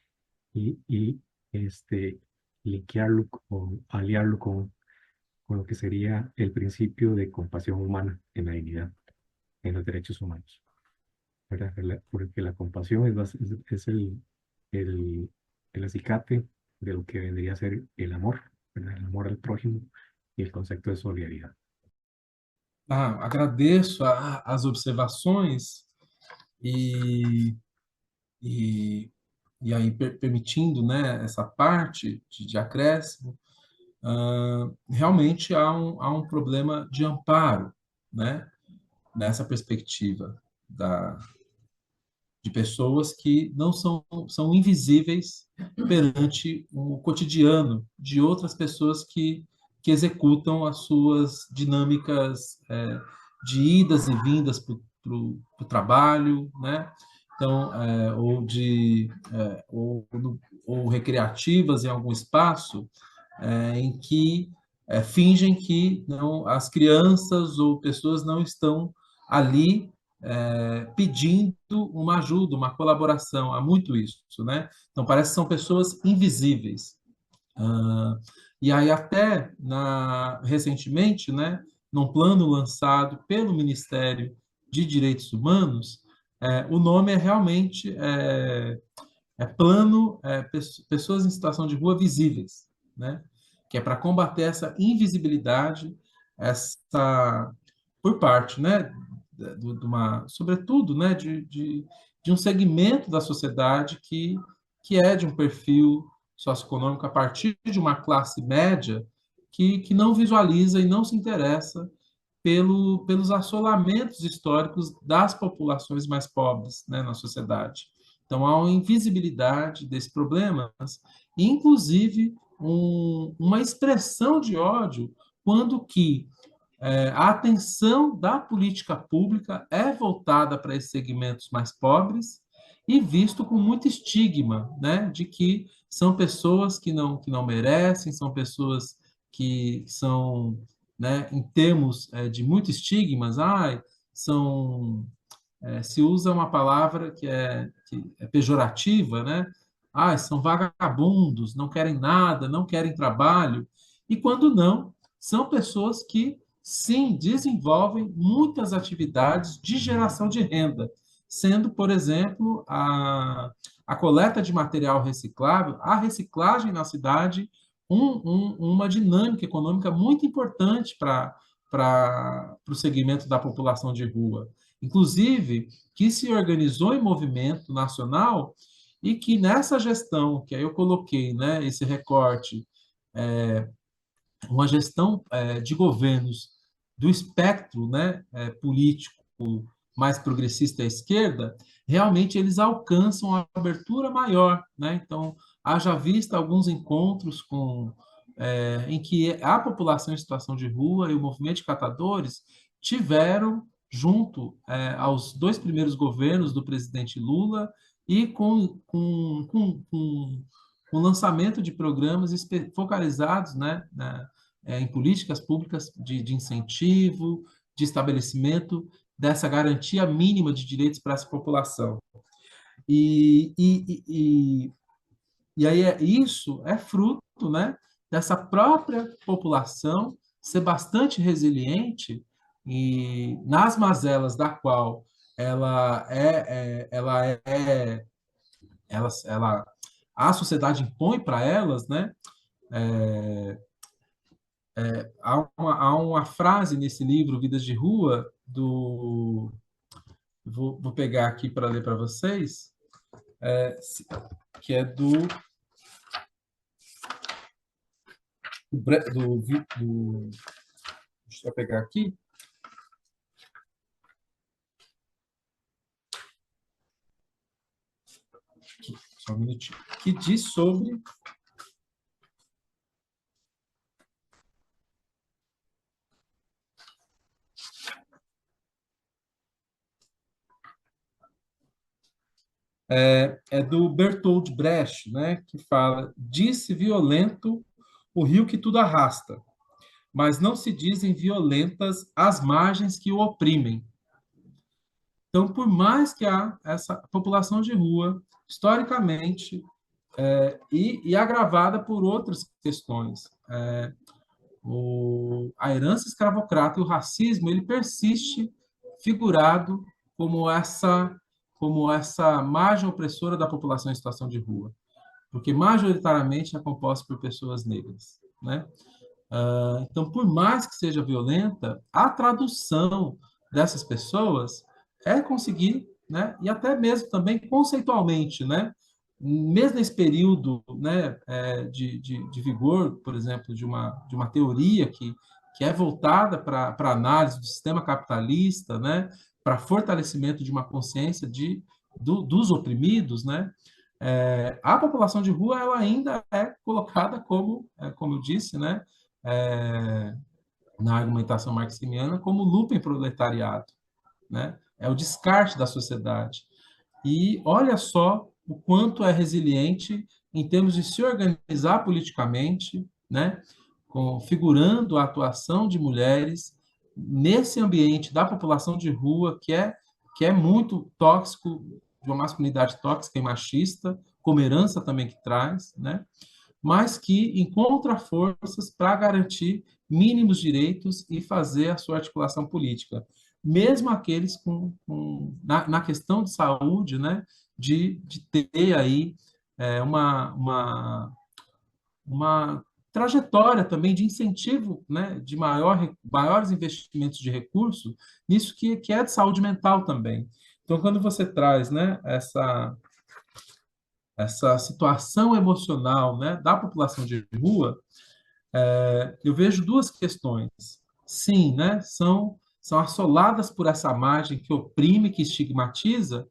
y este, linkearlo o aliarlo con lo que sería el principio de compasión humana en la dignidad, en los derechos humanos, ¿verdad? Porque la compasión es el acicate de lo que vendría a ser el amor, ¿verdad? El amor al prójimo y el concepto de solidaridad. Agradeço as observações e, e, e aí permitindo, né, essa parte de acréscimo. Realmente há um problema de amparo, né, nessa perspectiva de pessoas que não são invisíveis perante o cotidiano de outras pessoas que executam as suas dinâmicas de idas e vindas para o trabalho, né? Então, ou recreativas em algum espaço em que fingem que não, as crianças ou pessoas não estão ali pedindo uma ajuda, uma colaboração. Há muito isso, né? Então, parece que são pessoas invisíveis. E aí, até recentemente, né, num plano lançado pelo Ministério de Direitos Humanos, o nome é realmente Plano Pessoas em Situação de Rua Visíveis, né? Que é para combater essa invisibilidade, por parte, né, sobretudo, né, de um segmento da sociedade que é de um perfil socioeconômico a partir de uma classe média que não visualiza e não se interessa pelos assolamentos históricos das populações mais pobres, né, na sociedade. Então, há uma invisibilidade desses problemas, inclusive uma expressão de ódio quando que a atenção da política pública é voltada para esses segmentos mais pobres e visto com muito estigma, né, de que são pessoas que não merecem, são pessoas que são, né, em termos de muito estigmas, se usa uma palavra que é pejorativa, né? São vagabundos, não querem nada, não querem trabalho. E quando não, são pessoas que, sim, desenvolvem muitas atividades de geração de renda, sendo, por exemplo, a coleta de material reciclável, a reciclagem na cidade, uma dinâmica econômica muito importante para o segmento da população de rua. Inclusive, que se organizou em movimento nacional e que nessa gestão, que aí eu coloquei, né, esse recorte, uma gestão de governos do espectro, né, político mais progressista à esquerda, realmente eles alcançam a abertura maior, né? Então, haja vista alguns encontros em que a população em situação de rua e o movimento de catadores tiveram junto aos dois primeiros governos do presidente Lula e com o lançamento de programas focalizados, né, em políticas públicas de incentivo, de estabelecimento dessa garantia mínima de direitos para essa população. E aí isso é fruto, né, dessa própria população ser bastante resiliente e nas mazelas da qual a sociedade impõe para elas, né? Há uma frase nesse livro, Vidas de Rua, vou pegar aqui para ler para vocês, que é deixa eu pegar aqui. Só um minutinho. Que diz sobre do Bertold Brecht, né, que fala: disse violento o rio que tudo arrasta. mas não se dizem violentas às margens que o oprimem. Então, por mais que essa população de rua, historicamente, e agravada por outras questões, a herança escravocrata e o racismo, ele persiste figurado como essa margem opressora da população em situação de rua, porque majoritariamente é composta por pessoas negras, né? Então, por mais que seja violenta, a tradução dessas pessoas é conseguir, né, e até mesmo também conceitualmente, né, mesmo nesse período, né, de vigor, por exemplo, de uma teoria que é voltada para análise do sistema capitalista, né, para fortalecimento de uma consciência dos oprimidos, né, a população de rua ela ainda é colocada como eu disse, né, na argumentação marxista como lupen proletariado, né, é o descarte da sociedade. E olha só o quanto é resiliente em termos de se organizar politicamente, né, configurando a atuação de mulheres nesse ambiente da população de rua que é muito tóxico, de uma masculinidade tóxica e machista, como herança também que traz, né, mas que encontra forças para garantir mínimos direitos e fazer a sua articulação política. Mesmo aqueles na questão de saúde, né, de ter aí uma trajetória também de incentivo, né, de maiores investimentos de recursos, nisso que é de saúde mental também. Então, quando você traz, né, essa situação emocional, né, da população de rua, eu vejo duas questões. Sim, né, são assoladas por essa margem que oprime, que estigmatiza,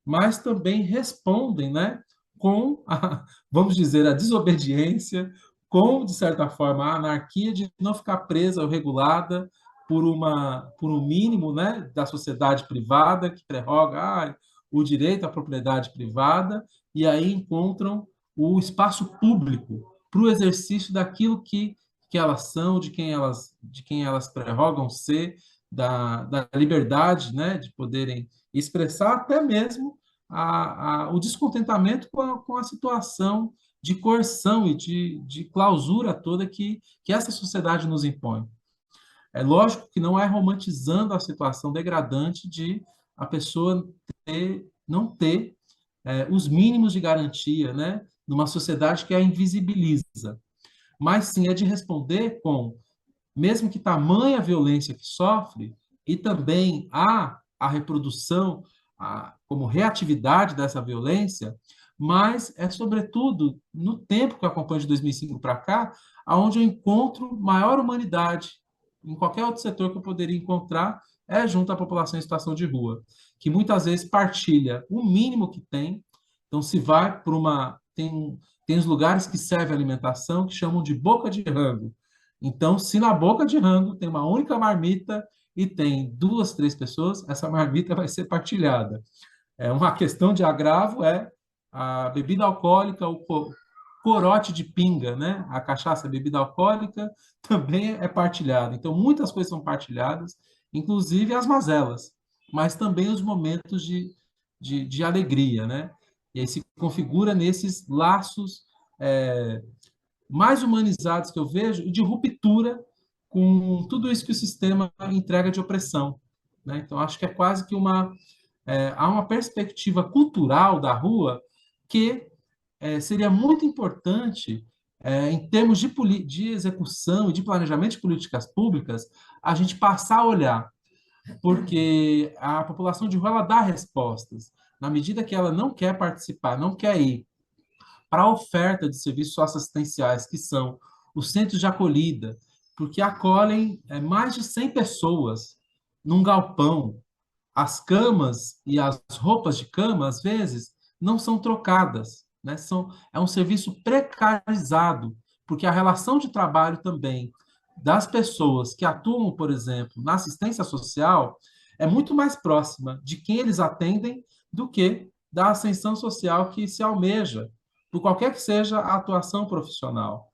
mas também respondem, né, com, vamos dizer, a desobediência, com, de certa forma, a anarquia de não ficar presa ou regulada por um mínimo, né, da sociedade privada que prerroga o direito à propriedade privada, e aí encontram o espaço público para o exercício daquilo que elas são, de quem elas prerrogam ser, da liberdade, né, de poderem expressar até mesmo o descontentamento com a situação de coerção e de clausura toda que essa sociedade nos impõe. É lógico que não é romantizando a situação degradante de a pessoa não ter os mínimos de garantia, né, numa sociedade que a invisibiliza, mas sim é de responder com, mesmo que tamanha violência que sofre, e também a reprodução como reatividade dessa violência, mas é, sobretudo, no tempo que eu acompanho de 2005 para cá, onde eu encontro maior humanidade. Em qualquer outro setor que eu poderia encontrar, junto à população em situação de rua, que muitas vezes partilha o mínimo que tem. Então, se vai para tem os lugares que servem alimentação que chamam de boca de rango. Então, se na boca de rango tem uma única marmita e tem 2, 3 pessoas, essa marmita vai ser partilhada. Uma questão de agravo a bebida alcoólica, o corote de pinga, né? A cachaça, a bebida alcoólica, também é partilhada. Então, muitas coisas são partilhadas, inclusive as mazelas, mas também os momentos de alegria, né? E aí se configura nesses laços mais humanizados que eu vejo, de ruptura com tudo isso que o sistema entrega de opressão, né? Então, acho que é quase que há uma perspectiva cultural da rua que seria muito importante, em termos de execução e de planejamento de políticas públicas, a gente passar a olhar, porque a população de rua ela dá respostas. Na medida que ela não quer participar, não quer ir para a oferta de serviços socioassistenciais, que são os centros de acolhida, porque acolhem mais de 100 pessoas num galpão. As camas e as roupas de cama, às vezes, não são trocadas, né? É um serviço precarizado, porque a relação de trabalho também das pessoas que atuam, por exemplo, na assistência social, é muito mais próxima de quem eles atendem do que da ascensão social que se almeja, por qualquer que seja a atuação profissional.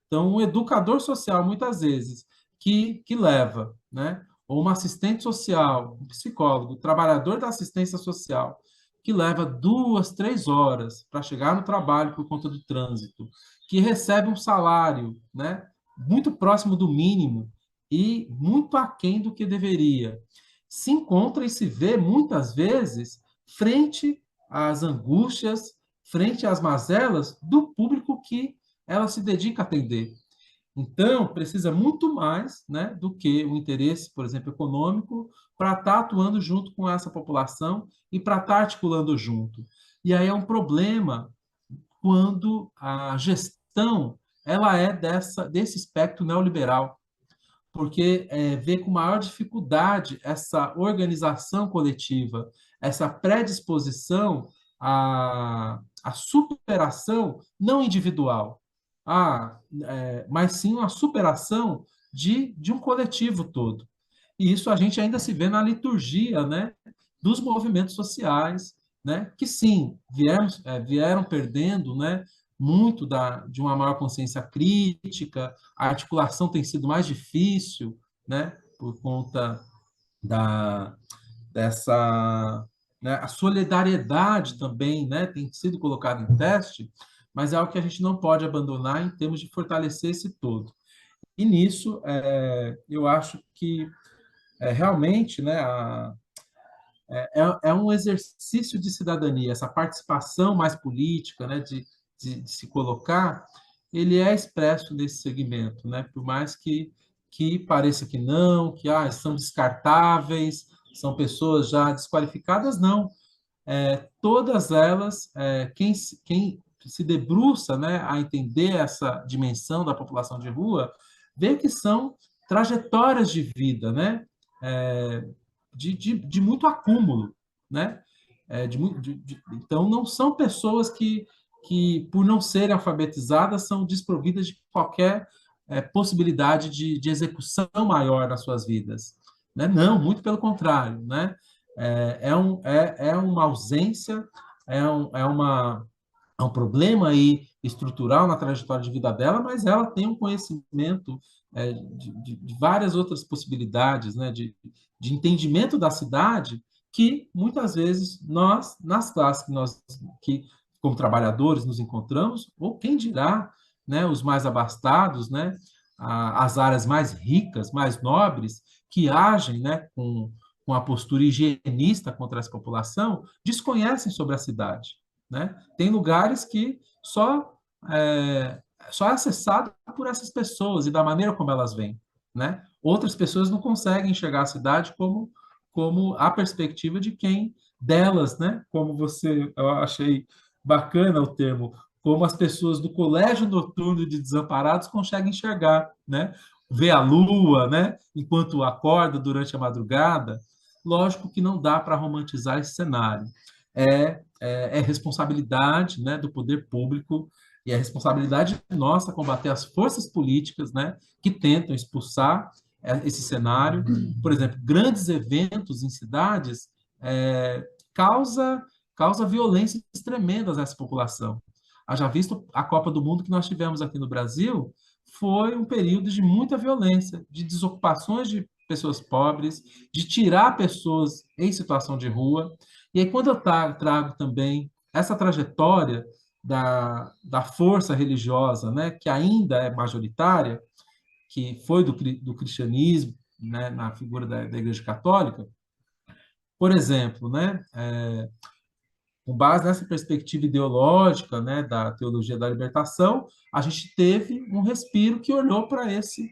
Então, um educador social, muitas vezes, que leva, né? Ou uma assistente social, um psicólogo, trabalhador da assistência social, que leva 2, 3 horas para chegar no trabalho por conta do trânsito, que recebe um salário, né, muito próximo do mínimo e muito aquém do que deveria, se encontra e se vê muitas vezes frente às angústias, frente às mazelas do público que ela se dedica a atender. Então, precisa muito mais, né, do que o interesse, por exemplo, econômico, para estar atuando junto com essa população e para estar articulando junto. E aí é um problema quando a gestão ela é desse espectro neoliberal, porque vê com maior dificuldade essa organização coletiva, essa predisposição à superação não individual, mas sim uma superação de um coletivo todo. E isso a gente ainda se vê na liturgia, né, dos movimentos sociais, né, que sim, vieram perdendo, né, muito de uma maior consciência crítica, a articulação tem sido mais difícil, né, por conta dessa, né, a solidariedade também, né, tem sido colocada em teste, mas é algo que a gente não pode abandonar em termos de fortalecer esse todo. E nisso, eu acho que realmente, né, é um exercício de cidadania, essa participação mais política, né, de se colocar, ele é expresso nesse segmento, né, por mais que pareça que não, que são descartáveis, são pessoas já desqualificadas, não. Todas elas, quem se debruça, né, a entender essa dimensão da população de rua, vê que são trajetórias de vida, né, de muito acúmulo, né? Então, não são pessoas que, por não serem alfabetizadas, são desprovidas de qualquer possibilidade de execução maior nas suas vidas. Né? Não, muito pelo contrário. Né? É uma ausência, é um problema aí estrutural na trajetória de vida dela, mas ela tem um conhecimento de várias outras possibilidades, né, de entendimento da cidade, que muitas vezes nós, nas classes que como trabalhadores nos encontramos, ou quem dirá, né, os mais abastados, né, as áreas mais ricas, mais nobres, que agem, né, com a postura higienista contra essa população, desconhecem sobre a cidade. Né? Tem lugares que só é acessado por essas pessoas e da maneira como elas vêm. Né? Outras pessoas não conseguem enxergar a cidade como a perspectiva de quem delas, né? Como eu achei bacana o termo, como as pessoas do colégio noturno de desamparados conseguem enxergar, né? Ver a lua, né? Enquanto acorda durante a madrugada. Lógico que não dá para romantizar esse cenário. É responsabilidade, né, do poder público e é responsabilidade nossa combater as forças políticas, né, que tentam expulsar esse cenário. Por exemplo, grandes eventos em cidades causa violências tremendas a essa população. Haja visto a Copa do Mundo que nós tivemos aqui no Brasil, foi um período de muita violência, de desocupações de pessoas pobres, de tirar pessoas em situação de rua. E aí, quando eu trago também essa trajetória da força religiosa, né, que ainda é majoritária, que foi do cristianismo, né, na figura da Igreja Católica, por exemplo, né, com base nessa perspectiva ideológica, né, da teologia da libertação, a gente teve um respiro que olhou para esse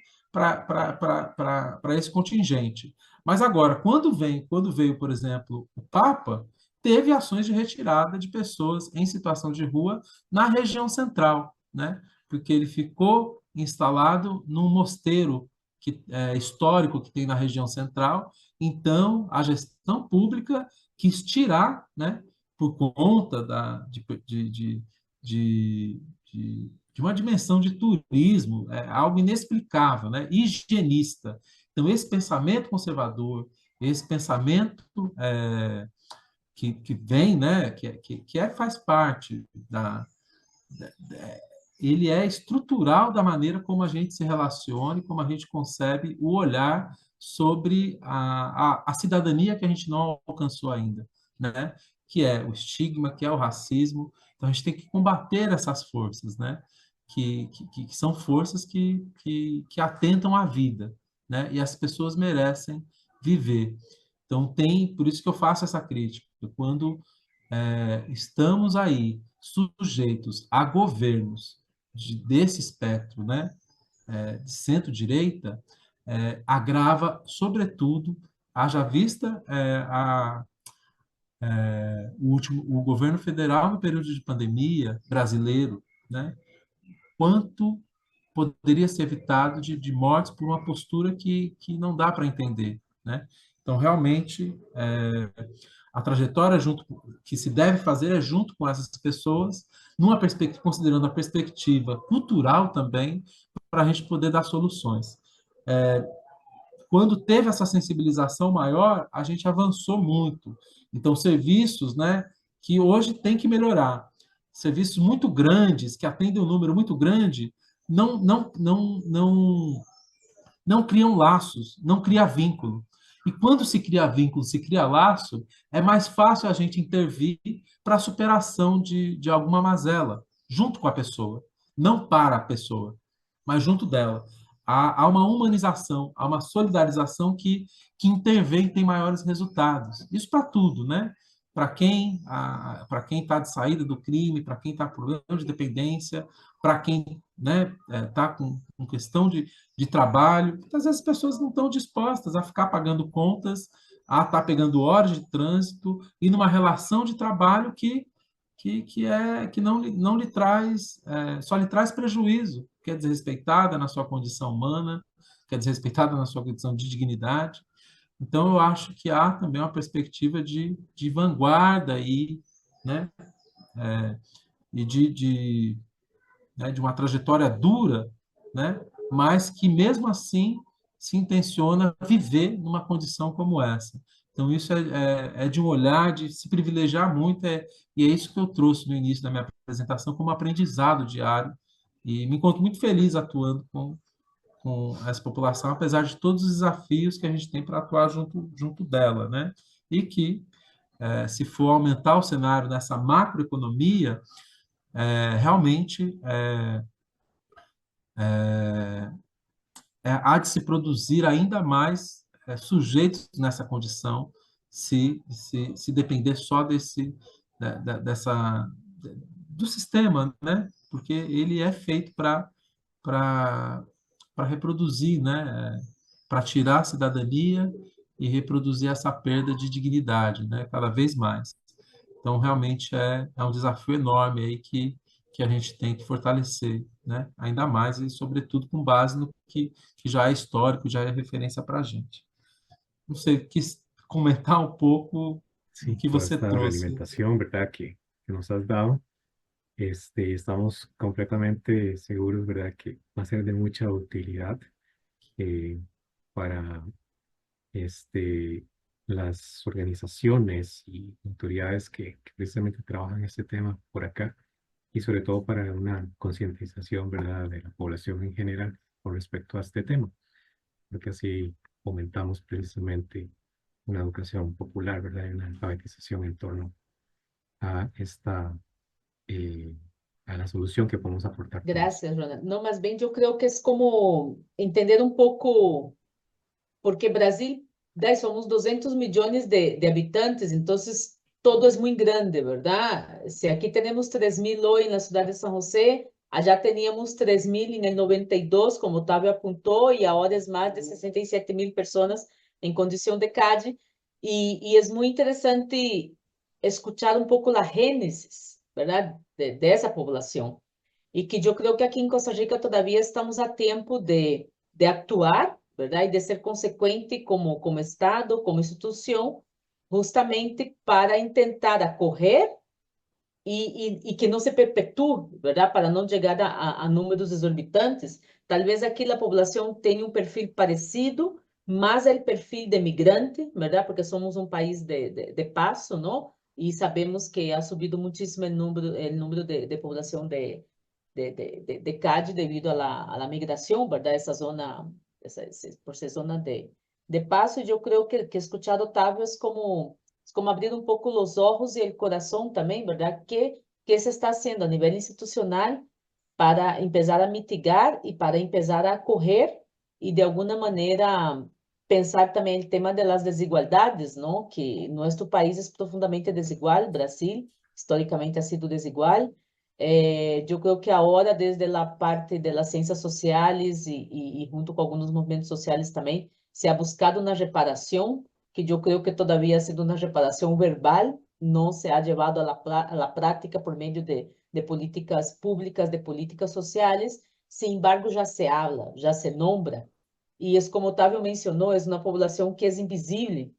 contingente. Mas agora, quando veio, por exemplo, o Papa, teve ações de retirada de pessoas em situação de rua na região central, né? Porque ele ficou instalado num mosteiro histórico que tem na região central. Então, a gestão pública quis tirar, né, por conta de uma dimensão de turismo, algo inexplicável, né? Higienista. Então, esse pensamento conservador, esse pensamento que vem, né? que faz parte ele é estrutural da maneira como a gente se relaciona e como a gente concebe o olhar sobre a cidadania que a gente não alcançou ainda, né? Que é o estigma, que é o racismo. Então, a gente tem que combater essas forças, né? Que são forças que atentam à vida, né? E as pessoas merecem viver. Então, por isso que eu faço essa crítica. Quando estamos aí sujeitos a governos desse espectro, né, de centro-direita, agrava, sobretudo, haja vista o governo federal no período de pandemia brasileiro, né, quanto poderia ser evitado de mortes por uma postura que não dá para entender, né? Então, realmente, a trajetória que se deve fazer é junto com essas pessoas, numa perspectiva, considerando a perspectiva cultural também, para a gente poder dar soluções. Quando teve essa sensibilização maior, a gente avançou muito. Então, serviços, né, que hoje tem que melhorar, serviços muito grandes, que atendem um número muito grande, não criam laços, não cria vínculo. E quando se cria vínculo, se cria laço, é mais fácil a gente intervir para a superação de alguma mazela, junto com a pessoa, não para a pessoa, mas junto dela. Há uma humanização, há uma solidarização que intervém e tem maiores resultados. Isso para tudo, né? Para quem está de saída do crime, para quem está com problema de dependência, para quem, né, está com questão de trabalho. Muitas vezes as pessoas não estão dispostas a ficar pagando contas, a estar pegando horas de trânsito e numa relação de trabalho que não lhe traz, só lhe traz prejuízo, que é desrespeitada na sua condição humana, que é desrespeitada na sua condição de dignidade. Então, eu acho que há também uma perspectiva de vanguarda aí, né? E de uma trajetória dura, né? Mas que, mesmo assim, se intenciona viver numa condição como essa. Então, isso é de um olhar, de se privilegiar muito, e é isso que eu trouxe no início da minha apresentação como aprendizado diário, e me encontro muito feliz atuando com essa população, apesar de todos os desafios que a gente tem para atuar junto dela, né? E que, se for aumentar o cenário nessa macroeconomia, realmente há de se produzir ainda mais sujeitos nessa condição, se depender só do sistema, né? Porque ele é feito para reproduzir, né? Para tirar a cidadania e reproduzir essa perda de dignidade, né? Cada vez mais. Então, realmente é um desafio enorme aí que a gente tem que fortalecer, né? Ainda mais e, sobretudo, com base no que já é histórico, já é referência para a gente. Não sei, quis comentar um pouco o que toda você esta trouxe. alimentación, ¿verdad? Que nos has dado, estamos completamente seguros, ¿verdad? Que va a ser de mucha utilidad para las organizaciones y autoridades que precisamente trabajan este tema por acá, y sobre todo para una concientización, ¿verdad?, de la población en general con respecto a este tema, porque así fomentamos precisamente una educación popular, ¿verdad?, y una alfabetización en torno a a la solución que podemos aportar. Gracias, Ronald. No, más bien yo creo que es como entender un poco, porque Brasil, somos 200 millones de habitantes, entonces todo es muy grande, ¿verdad? Si aquí tenemos 3.000 hoy en la ciudad de San José, allá teníamos 3.000 en el 92, como Otávio apuntó, y ahora es más de 67.000 personas en condición de calle, y es muy interesante escuchar un poco la génesis, ¿verdad?, de esa población, y que yo creo que aquí en Costa Rica todavía estamos a tiempo de actuar, ¿verdad?, y de ser consecuente como Estado, como institución, justamente para intentar acolher e que não se perpetue, ¿verdad?, para não chegar a números exorbitantes. Talvez aqui a população tenha um perfil parecido, mas é o perfil de migrante, ¿verdad?, porque somos um país de paso, não? E sabemos que ha subido muitíssimo o número de população de de CAD debido a la migración, ¿verdad? Esa zona, por ser zona de paso. Y yo creo que escuchar a Otávio es como abrir un poco los ojos y el corazón también, ¿verdad? ¿Qué se está haciendo a nivel institucional para empezar a mitigar y para empezar a correr y de alguna manera pensar también el tema de las desigualdades, ¿no? Que nuestro país es profundamente desigual, Brasil históricamente ha sido desigual. Yo creo que ahora, desde la parte de las ciencias sociales y junto con algunos movimientos sociales también, se ha buscado una reparación, que yo creo que todavía ha sido una reparación verbal, no se ha llevado a la práctica por medio de políticas públicas, de políticas sociales. Sin embargo, ya se habla, ya se nombra. Y es como Otávio mencionó, es una población que es invisible,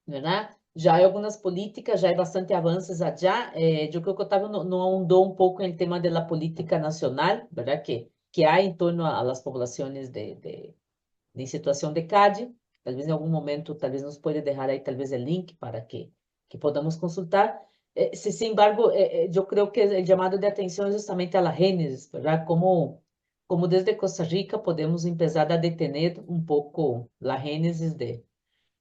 ¿verdad? Já há algumas políticas, já há bastante avanços allá. Eu creo que Otávio não ahondou um pouco no tema da política nacional, ¿verdad? Que há em torno a las poblaciones de situação de CAD. Talvez em algum momento, talvez nos pode deixar aí, talvez, o link para que podamos consultar. Sin embargo, eu creio que o chamado de atenção é justamente a la génesis, ¿verdad? Como desde Costa Rica podemos empezar a detener um pouco la génesis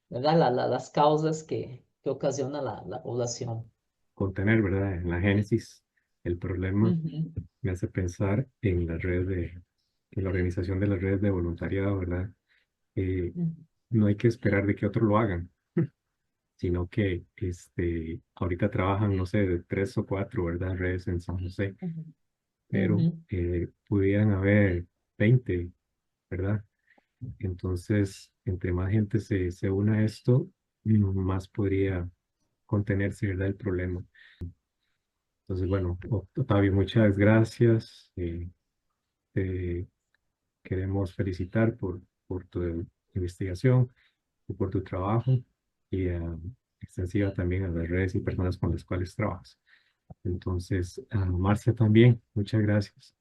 ¿verdad? Las causas que ocasiona la población. Contener, ¿verdad? En la génesis, el problema Ujú. me hace pensar en la en la organización de las redes de voluntariado, ¿verdad? Ujú. No hay que esperar de que otros lo hagan, sino que ahorita trabajan, no sé, de 3 o 4, ¿verdad? Redes en San José, Ujú. pero Ujú. pudieran haber 20, ¿verdad? Entonces, entre más gente se una a esto, más podría contenerse, ¿verdad? El problema. Entonces, bueno, Otávio, muchas gracias. Te queremos felicitar por tu investigación y por tu trabajo y extensiva también a las redes y personas con las cuales trabajas. Entonces, a Marcia también, muchas gracias.